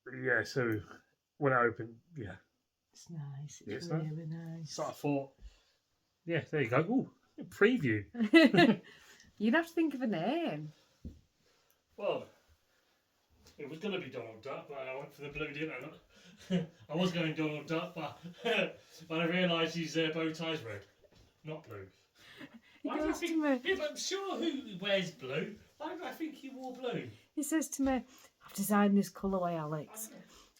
But yeah, so when I open, yeah. It's nice. Yeah, It's it's nice. really nice. So I thought, yeah, there you go. Ooh, a preview. You'd have to think of a name. Well, it was going to be Donald Duck, but I went for the blue, didn't I? I was going Donald Duck, but I realised his bow tie's red, not blue. He Why do I goes to think? me. Yeah, but I'm sure who wears blue? Why do I think he wore blue? He says to me, I've designed this colourway, Alex,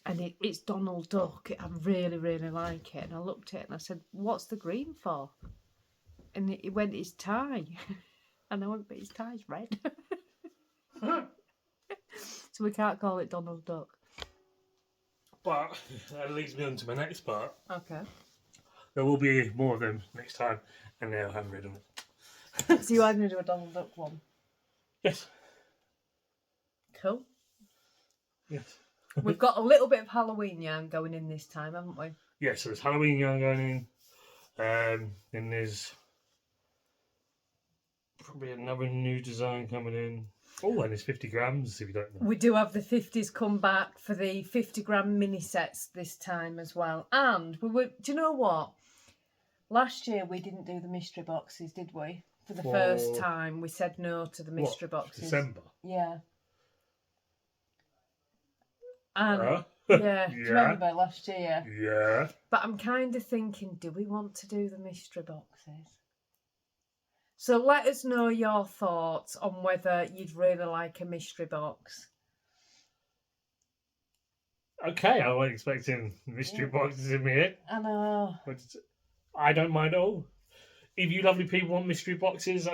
and it's Donald Duck. I really, really like it. And I looked at it and I said, what's the green for? And he went, his tie. And I went, but his tie's red. So we can't call it Donald Duck. But that leads me on to my next part. Okay. There will be more of them next time, and they'll have red on it. So you are going to do a Donald Duck one? Yes. Cool. Yes. We've got a little bit of Halloween yarn going in this time, haven't we? Yeah, so there's Halloween yarn going in. Then there's probably another new design coming in. Oh, and there's 50 grams if you don't know. We do have the 50s come back for the 50 gram mini sets this time as well. And we were, do you know what? Last year we didn't do the mystery boxes, did we? For the first time, we said no to the mystery boxes. December? Yeah. And Yeah. do you remember last year? Yeah. But I'm kind of thinking, do we want to do the mystery boxes? So let us know your thoughts on whether you'd really like a mystery box. Okay, I wasn't expecting mystery boxes in my head. I know. But I don't mind at all. If you lovely people want mystery boxes,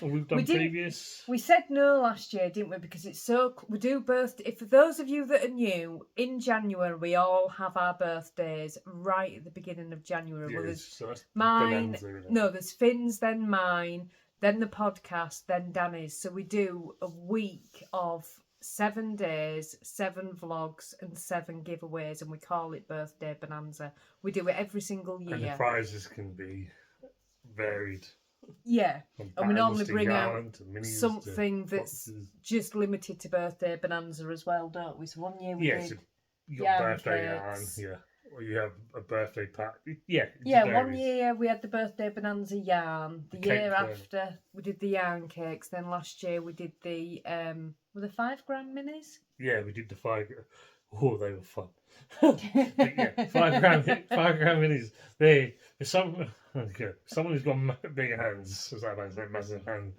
we've done previous. We said no last year, didn't we? Because it's we do birthday. For those of you that are new, in January we all have our birthdays right at the beginning of January. Yeah, well, there's so that's mine. bonanza, isn't it? No, there's Finn's, then mine, then the podcast, then Danny's. So we do a week of 7 days, 7 vlogs, and 7 giveaways, and we call it Birthday Bonanza. We do it every single year. And the prizes can be varied. Yeah, and we normally bring out minis something that's just limited to Birthday Bonanza as well, don't we? So one year we did. So you got birthday yarn, or you have a birthday pack. Yeah, one year we had the Birthday Bonanza yarn. The year after we did the yarn cakes. Then last year we did the were the 5 gram minis? Yeah, we did the 5. Oh, they were fun. Yeah, 5 gram minis. Someone who's got bigger hands, as I say, massive hand,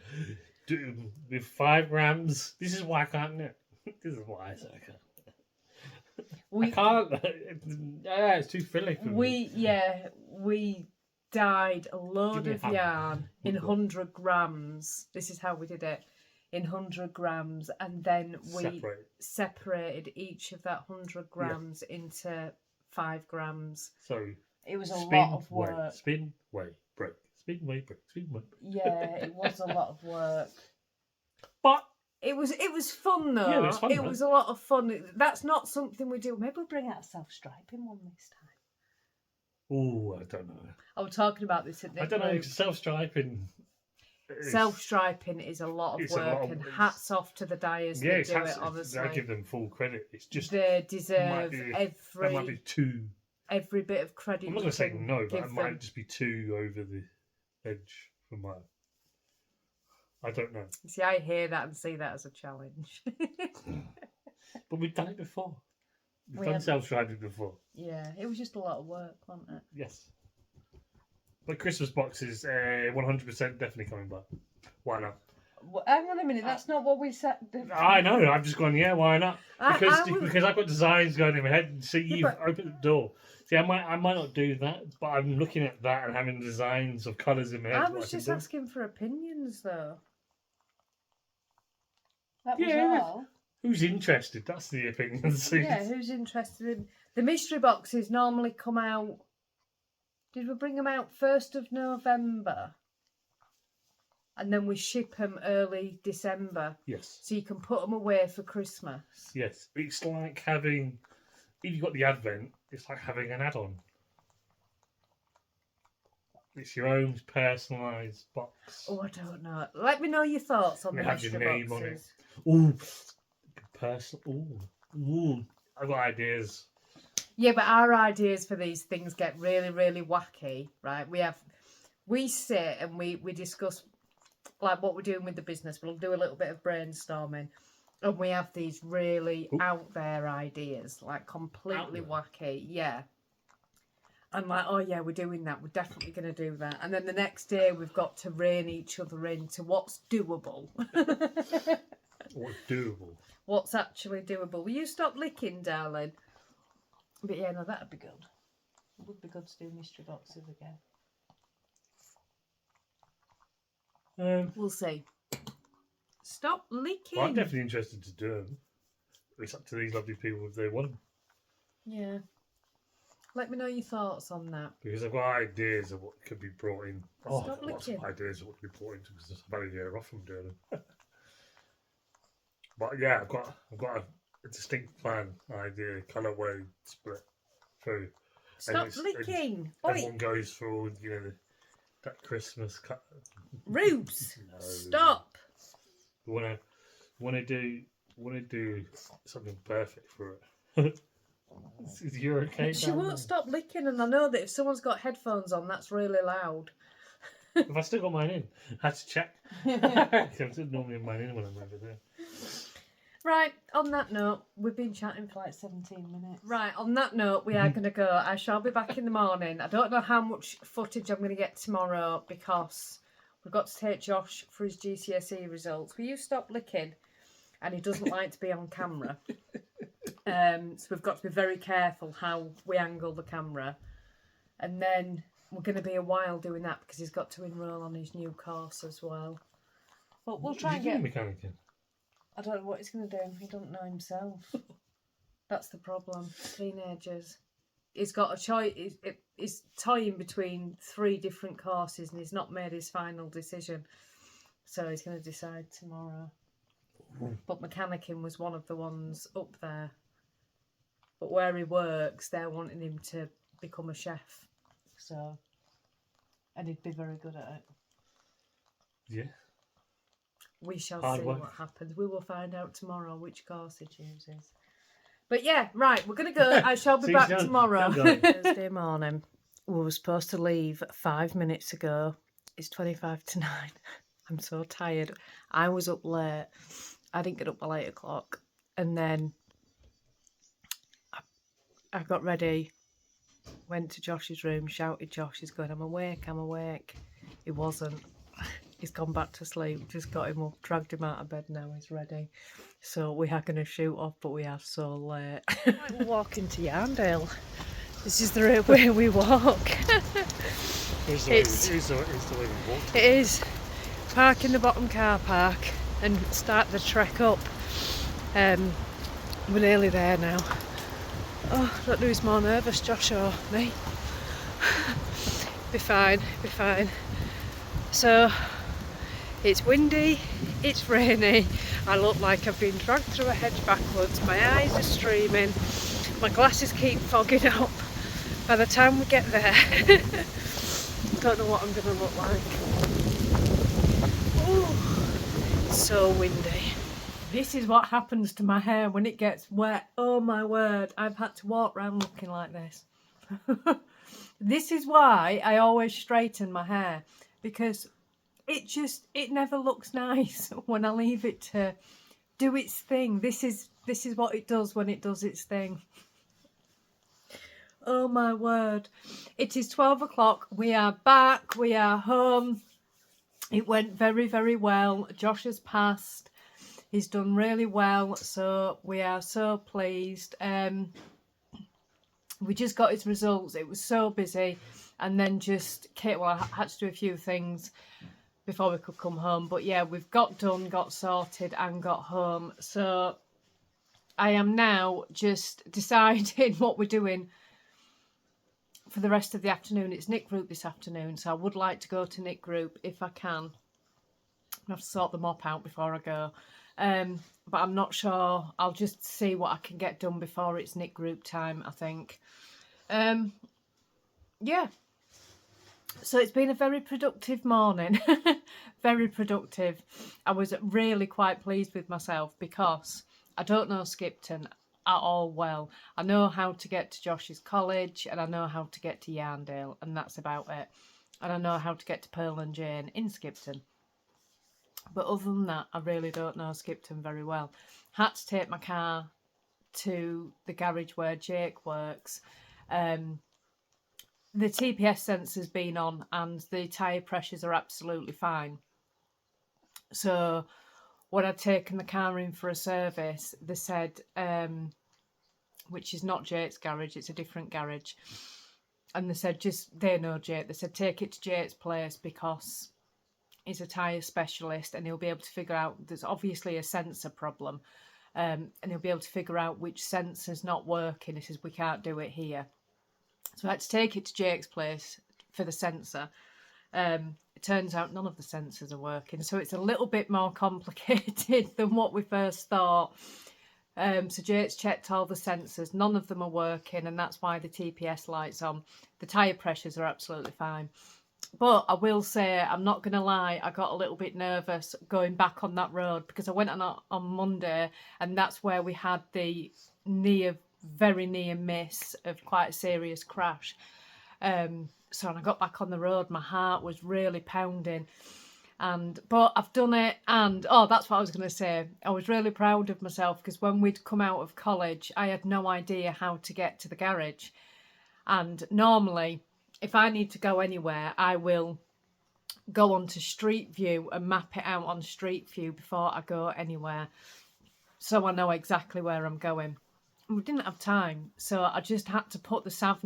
with 5 grams. This is why I can't. This is why I say I can't. I can't. It's too filly for me. We dyed a load of yarn in 100 grams. This is how we did it. In 100 grams, and then we separated each of that 100 grams into 5 grams. So it was a lot of work. Spin, wait, break. Spin, wait, break. Spin, wait. Yeah, it was a lot of work. But it was fun though. Yeah, it was fun. It was a lot of fun. That's not something we do. Maybe we'll bring out a self-striping one this time. Oh, I don't know. I was talking about this at the I don't know. Self-striping. Self-striping is a lot of work, and hats off to the dyers that do it, honestly. I give them full credit. It's just they deserve that might be every bit of credit. I'm not going to say no, but it might just be too over the edge for my. I don't know. See, I hear that and see that as a challenge. But we've done it before. We've done self-striping before. Yeah, it was just a lot of work, wasn't it? Yes. But Christmas boxes, 100% definitely coming back. Why not? Well, hang on a minute, that's not what we said. I know, I've just gone, why not? Because I've got designs going in my head. See, you've opened the door. See, I might not do that, but I'm looking at that and having designs of colours in my head. I was just asking for opinions, though. That was all. Who's interested? That's the opinion. Yeah, who's interested in... The mystery boxes normally come out... Did we bring them out 1st of November? And then we ship them early December. Yes. So you can put them away for Christmas. Yes. It's like having... If you've got the Advent, it's like having an add-on. It's your own personalised box. Oh, I don't know. Let me know your thoughts on the mystery boxes. Have your name on it. Ooh. Ooh. I've got ideas. Yeah, but our ideas for these things get really, really wacky, right? We sit and we discuss like what we're doing with the business. We'll do a little bit of brainstorming, and we have these really out there ideas, like completely wacky. Yeah. And like, oh yeah, we're doing that. We're definitely going to do that. And then the next day we've got to rein each other into what's doable. What's doable? What's actually doable. Will you stop licking, darling? But yeah, no, that'd be good. It would be good to do mystery boxes again. We'll see. Stop licking. Well, I'm definitely interested to do them. It's up to these lovely people if they want them. Yeah. Let me know your thoughts on that. Because I've got ideas of what could be brought in. Stop licking. Lots of ideas of what could be brought into because I've had a year off from doing them. But yeah, I've got a distinct plan, idea, colourway, split through. Stop licking! Everyone goes for all, that Christmas cut. Rubes! No. Stop! Want to do something perfect for it. Is you okay? She won't stop licking, and I know that if someone's got headphones on, that's really loud. Have I still got mine in? I had to check. I'm normally mine in when I'm over there. Right, on that note, we've been chatting for like 17 minutes. Right, on that note, we are going to go. I shall be back in the morning. I don't know how much footage I'm going to get tomorrow because we've got to take Josh for his GCSE results. Will you stop licking? And he doesn't like to be on camera. So we've got to be very careful how we angle the camera. And then we're going to be a while doing that because he's got to enrol on his new course as well. But we'll try and get... mechanicing? I don't know what he's going to do. He doesn't know himself. That's the problem. Teenagers. He's got a choice. He's toying between 3 different courses and he's not made his final decision. So he's going to decide tomorrow. But mechanicking was one of the ones up there. But where he works, they're wanting him to become a chef. So, and he'd be very good at it. Yeah. We shall Hard see work. what happens. We will find out tomorrow which course he chooses. But yeah, right, we're going to go. I shall be See, back Jan, tomorrow. Jan. Thursday morning. We were supposed to leave 5 minutes ago. It's 25 to 9. I'm so tired. I was up late. I didn't get up till 8 o'clock. And then I got ready, went to Josh's room, shouted Josh, he's going, I'm awake, I'm awake. He wasn't. He's gone back to sleep, just got him up, dragged him out of bed, now he's ready. So we are going to shoot off, but we are so late. We're walking to Yarndale. This is the way we walk. It's the way we walk. It is. Park in the bottom car park and start the trek up. We're nearly there now. Oh, I don't know who's more nervous, Josh or me. Be fine, be fine. So, it's windy, it's rainy, I look like I've been dragged through a hedge backwards, my eyes are streaming, my glasses keep fogging up. By the time we get there, don't know what I'm going to look like. Ooh, it's so windy. This is what happens to my hair when it gets wet. Oh my word, I've had to walk around looking like this. This is why I always straighten my hair, because it never looks nice when I leave it to do its thing. This is what it does when it does its thing. Oh my word. It is 12 o'clock. We are back. We are home. It went very, very well. Josh has passed. He's done really well. So we are so pleased. We just got his results. It was so busy. And then I had to do a few things before we could come home. But yeah, we've got done, got sorted and got home. So I am now just deciding what we're doing for the rest of the afternoon. It's Nick group this afternoon, so I would like to go to Nick group if I can. I have to sort the mop out before I go. But I'm not sure. I'll just see what I can get done before it's Nick group time, I think. Yeah. So it's been a very productive morning. Very productive. I was really quite pleased with myself because I don't know Skipton at all well. I know how to get to Josh's college and I know how to get to Yarndale, and that's about it. And I know how to get to Pearl and Jane in Skipton. But other than that, I really don't know Skipton very well. Had to take my car to the garage where Jake works. The TPS sensor's been on and the tyre pressures are absolutely fine. So when I'd taken the car in for a service, they said, which is not Jake's garage, it's a different garage. And they said, they know Jake, they said, take it to Jake's place because he's a tyre specialist and he'll be able to figure out, there's obviously a sensor problem. And he'll be able to figure out which sensor's not working. He says, we can't do it here. So I had to take it to Jake's place for the sensor. It turns out none of the sensors are working. So it's a little bit more complicated than what we first thought. So Jake's checked all the sensors. None of them are working. And that's why the TPS light's on. The tyre pressures are absolutely fine. But I will say, I'm not going to lie, I got a little bit nervous going back on that road because I went on Monday and that's where we had the very near miss of quite a serious crash. So when I got back on the road, my heart was really pounding. But I've done it, and that's what I was going to say. I was really proud of myself because when we'd come out of college, I had no idea how to get to the garage. And normally, if I need to go anywhere, I will go onto Street View and map it out on Street View before I go anywhere, so I know exactly where I'm going. we didn't have time, so I just had to put the sat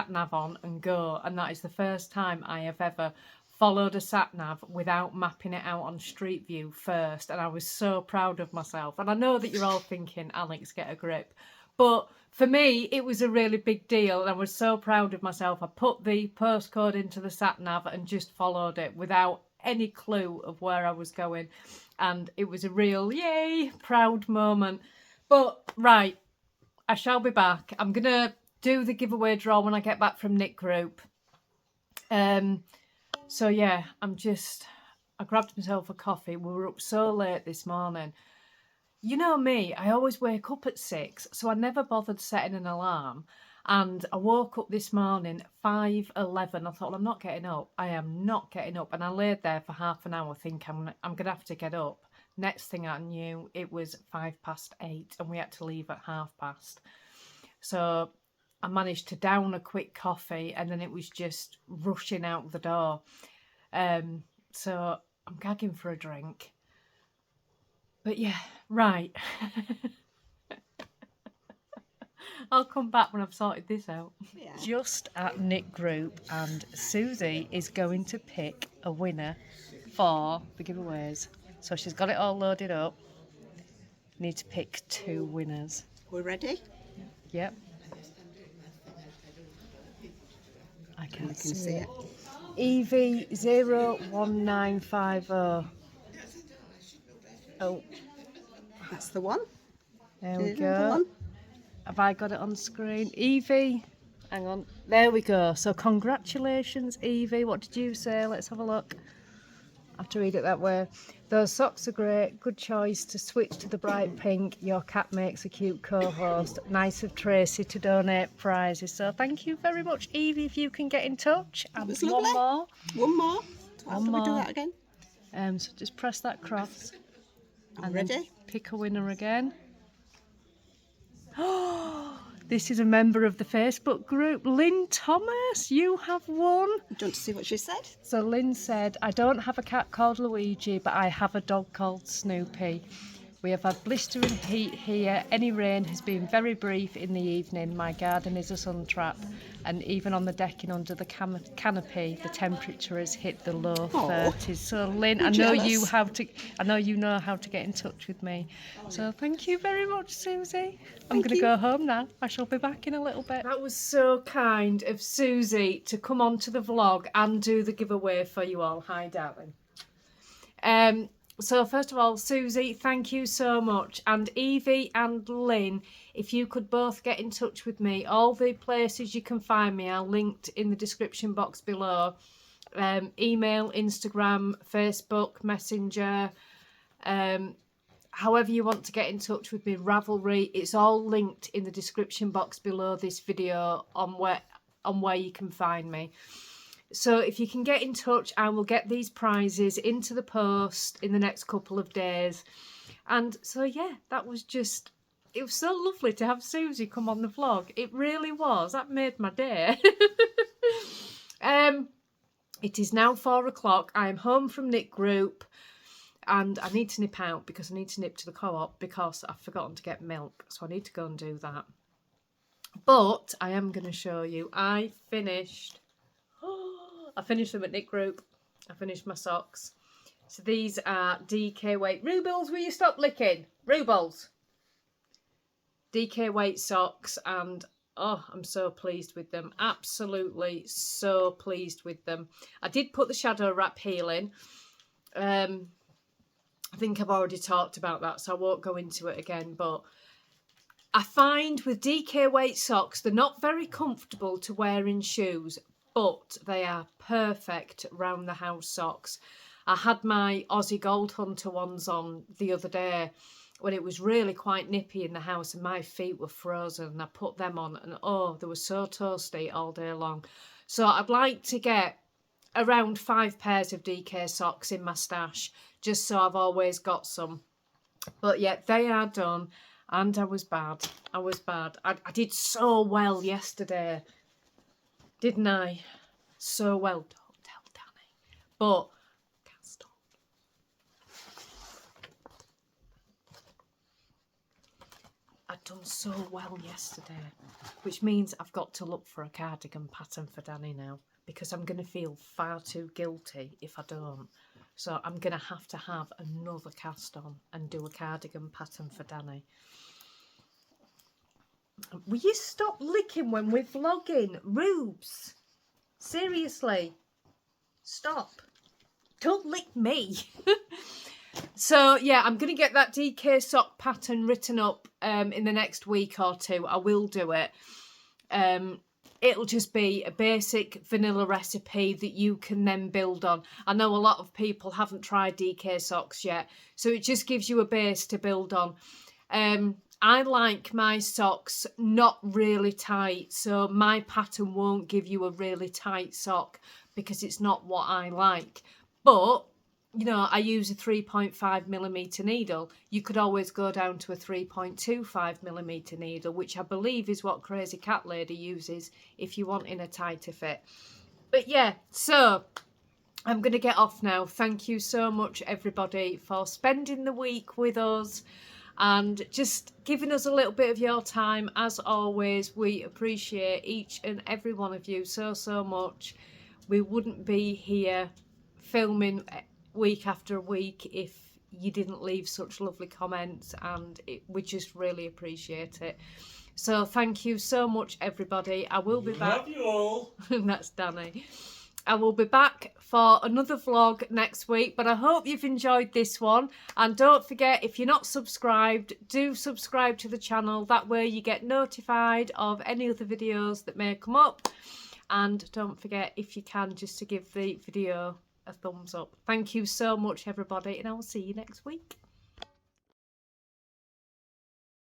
nav on and go, and that is the first time I have ever followed a sat nav without mapping it out on Street View first, and I was so proud of myself. And I know that you're all thinking, Alex, get a grip, but for me it was a really big deal, and I was so proud of myself. I put the postcode into the sat nav and just followed it without any clue of where I was going, and it was a real yay proud moment. But right, I shall be back. I'm gonna do the giveaway draw when I get back from Nick Group. So yeah, I grabbed myself a coffee. We were up so late this morning. You know me, I always wake up at 6, so I never bothered setting an alarm. And I woke up this morning, 5:11. I thought, well, I'm not getting up. I am not getting up. And I laid there for half an hour thinking I'm going to have to get up. Next thing I knew, it was 8:05 and we had to leave at 8:30. So I managed to down a quick coffee and then it was just rushing out the door. So I'm gagging for a drink. But yeah, right. I'll come back when I've sorted this out. Yeah. Just at Nick Group, and Susie is going to pick a winner for the giveaways. So she's got it all loaded up. Need to pick 2 winners. We're ready? Yep. I can See it. EV01950. Oh, That's the one. there we The go. one. Have I got it on screen? Evie, hang on. There we go. So congratulations, Evie. What did you say? Let's have a look. I have to read it that way. Those socks are great. Good choice to switch to the bright pink. Your cat makes a cute co-host. Nice of Tracy to donate prizes. So thank you very much, Evie, if you can get in touch. And was one lovely. more. One more. One After we do more. that again. So just press that cross. I'm And then ready. pick a winner again. Oh, this is a member of the Facebook group. Lynn Thomas, you have won. Do you want to see what she said? So Lynn said, I don't have a cat called Luigi, but I have a dog called Snoopy. We have had blistering heat here. Any rain has been very brief in the evening. My garden is a sun trap, and even on the decking under the canopy, the temperature has hit the low 30s. So Lynn, I know you know how to get in touch with me. So thank you very much, Susie. I'm going to go home now. I shall be back in a little bit. That was so kind of Susie to come onto the vlog and do the giveaway for you all. Hi, darling. So first of all, Susie, thank you so much. And Evie and Lynn, if you could both get in touch with me, all the places you can find me are linked in the description box below. Email, Instagram, Facebook, Messenger, however you want to get in touch with me, Ravelry, it's all linked in the description box below this video on where you can find me. So if you can get in touch, I will get these prizes into the post in the next couple of days. And so, yeah, it was so lovely to have Susie come on the vlog. It really was. That made my day. It is now 4 o'clock. I am home from Nick Group and I need to nip out because I need to nip to the co-op because I've forgotten to get milk. So I need to go and do that. But I am going to show you. I finished them at Nick Group. I finished my socks. So these are DK weight. Rubles, will you stop licking? Rubles. DK weight socks, and oh, I'm so pleased with them. Absolutely so pleased with them. I did put the shadow wrap heel in. I think I've already talked about that, so I won't go into it again, but I find with DK weight socks, they're not very comfortable to wear in shoes, but they are perfect round the house socks. I had my Aussie Gold Hunter ones on the other day when it was really quite nippy in the house and my feet were frozen, and I put them on and oh, they were so toasty all day long. So I'd like to get around 5 pairs of DK socks in my stash, just so I've always got some. But yeah, they are done, and I was bad. I did so well yesterday, didn't I? So well. Don't tell Danny. But I can't stop. I done so well yesterday, which means I've got to look for a cardigan pattern for Danny now, because I'm going to feel far too guilty if I don't. So I'm going to have another cast on and do a cardigan pattern for Danny. Will you stop licking when we're vlogging? Rubes, seriously, stop. Don't lick me. So yeah, I'm going to get that DK sock pattern written up in the next week or two. I will do it. It'll just be a basic vanilla recipe that you can then build on. I know a lot of people haven't tried DK socks yet, so it just gives you a base to build on. I like my socks not really tight, so my pattern won't give you a really tight sock because it's not what I like. But, you know, I use a 3.5mm needle. You could always go down to a 3.25mm needle, which I believe is what Crazy Cat Lady uses if you want in a tighter fit. But yeah, so I'm going to get off now. Thank you so much, everybody, for spending the week with us and just giving us a little bit of your time. As always, we appreciate each and every one of you so, so much. We wouldn't be here filming week after week if you didn't leave such lovely comments, and we just really appreciate it. So thank you so much, everybody. I will be back. Love you all. That's Danny. I will be back for another vlog next week, but I hope you've enjoyed this one. And don't forget, if you're not subscribed, do subscribe to the channel. That way you get notified of any other videos that may come up. And don't forget, if you can, just to give the video a thumbs up. Thank you so much, everybody, and I will see you next week.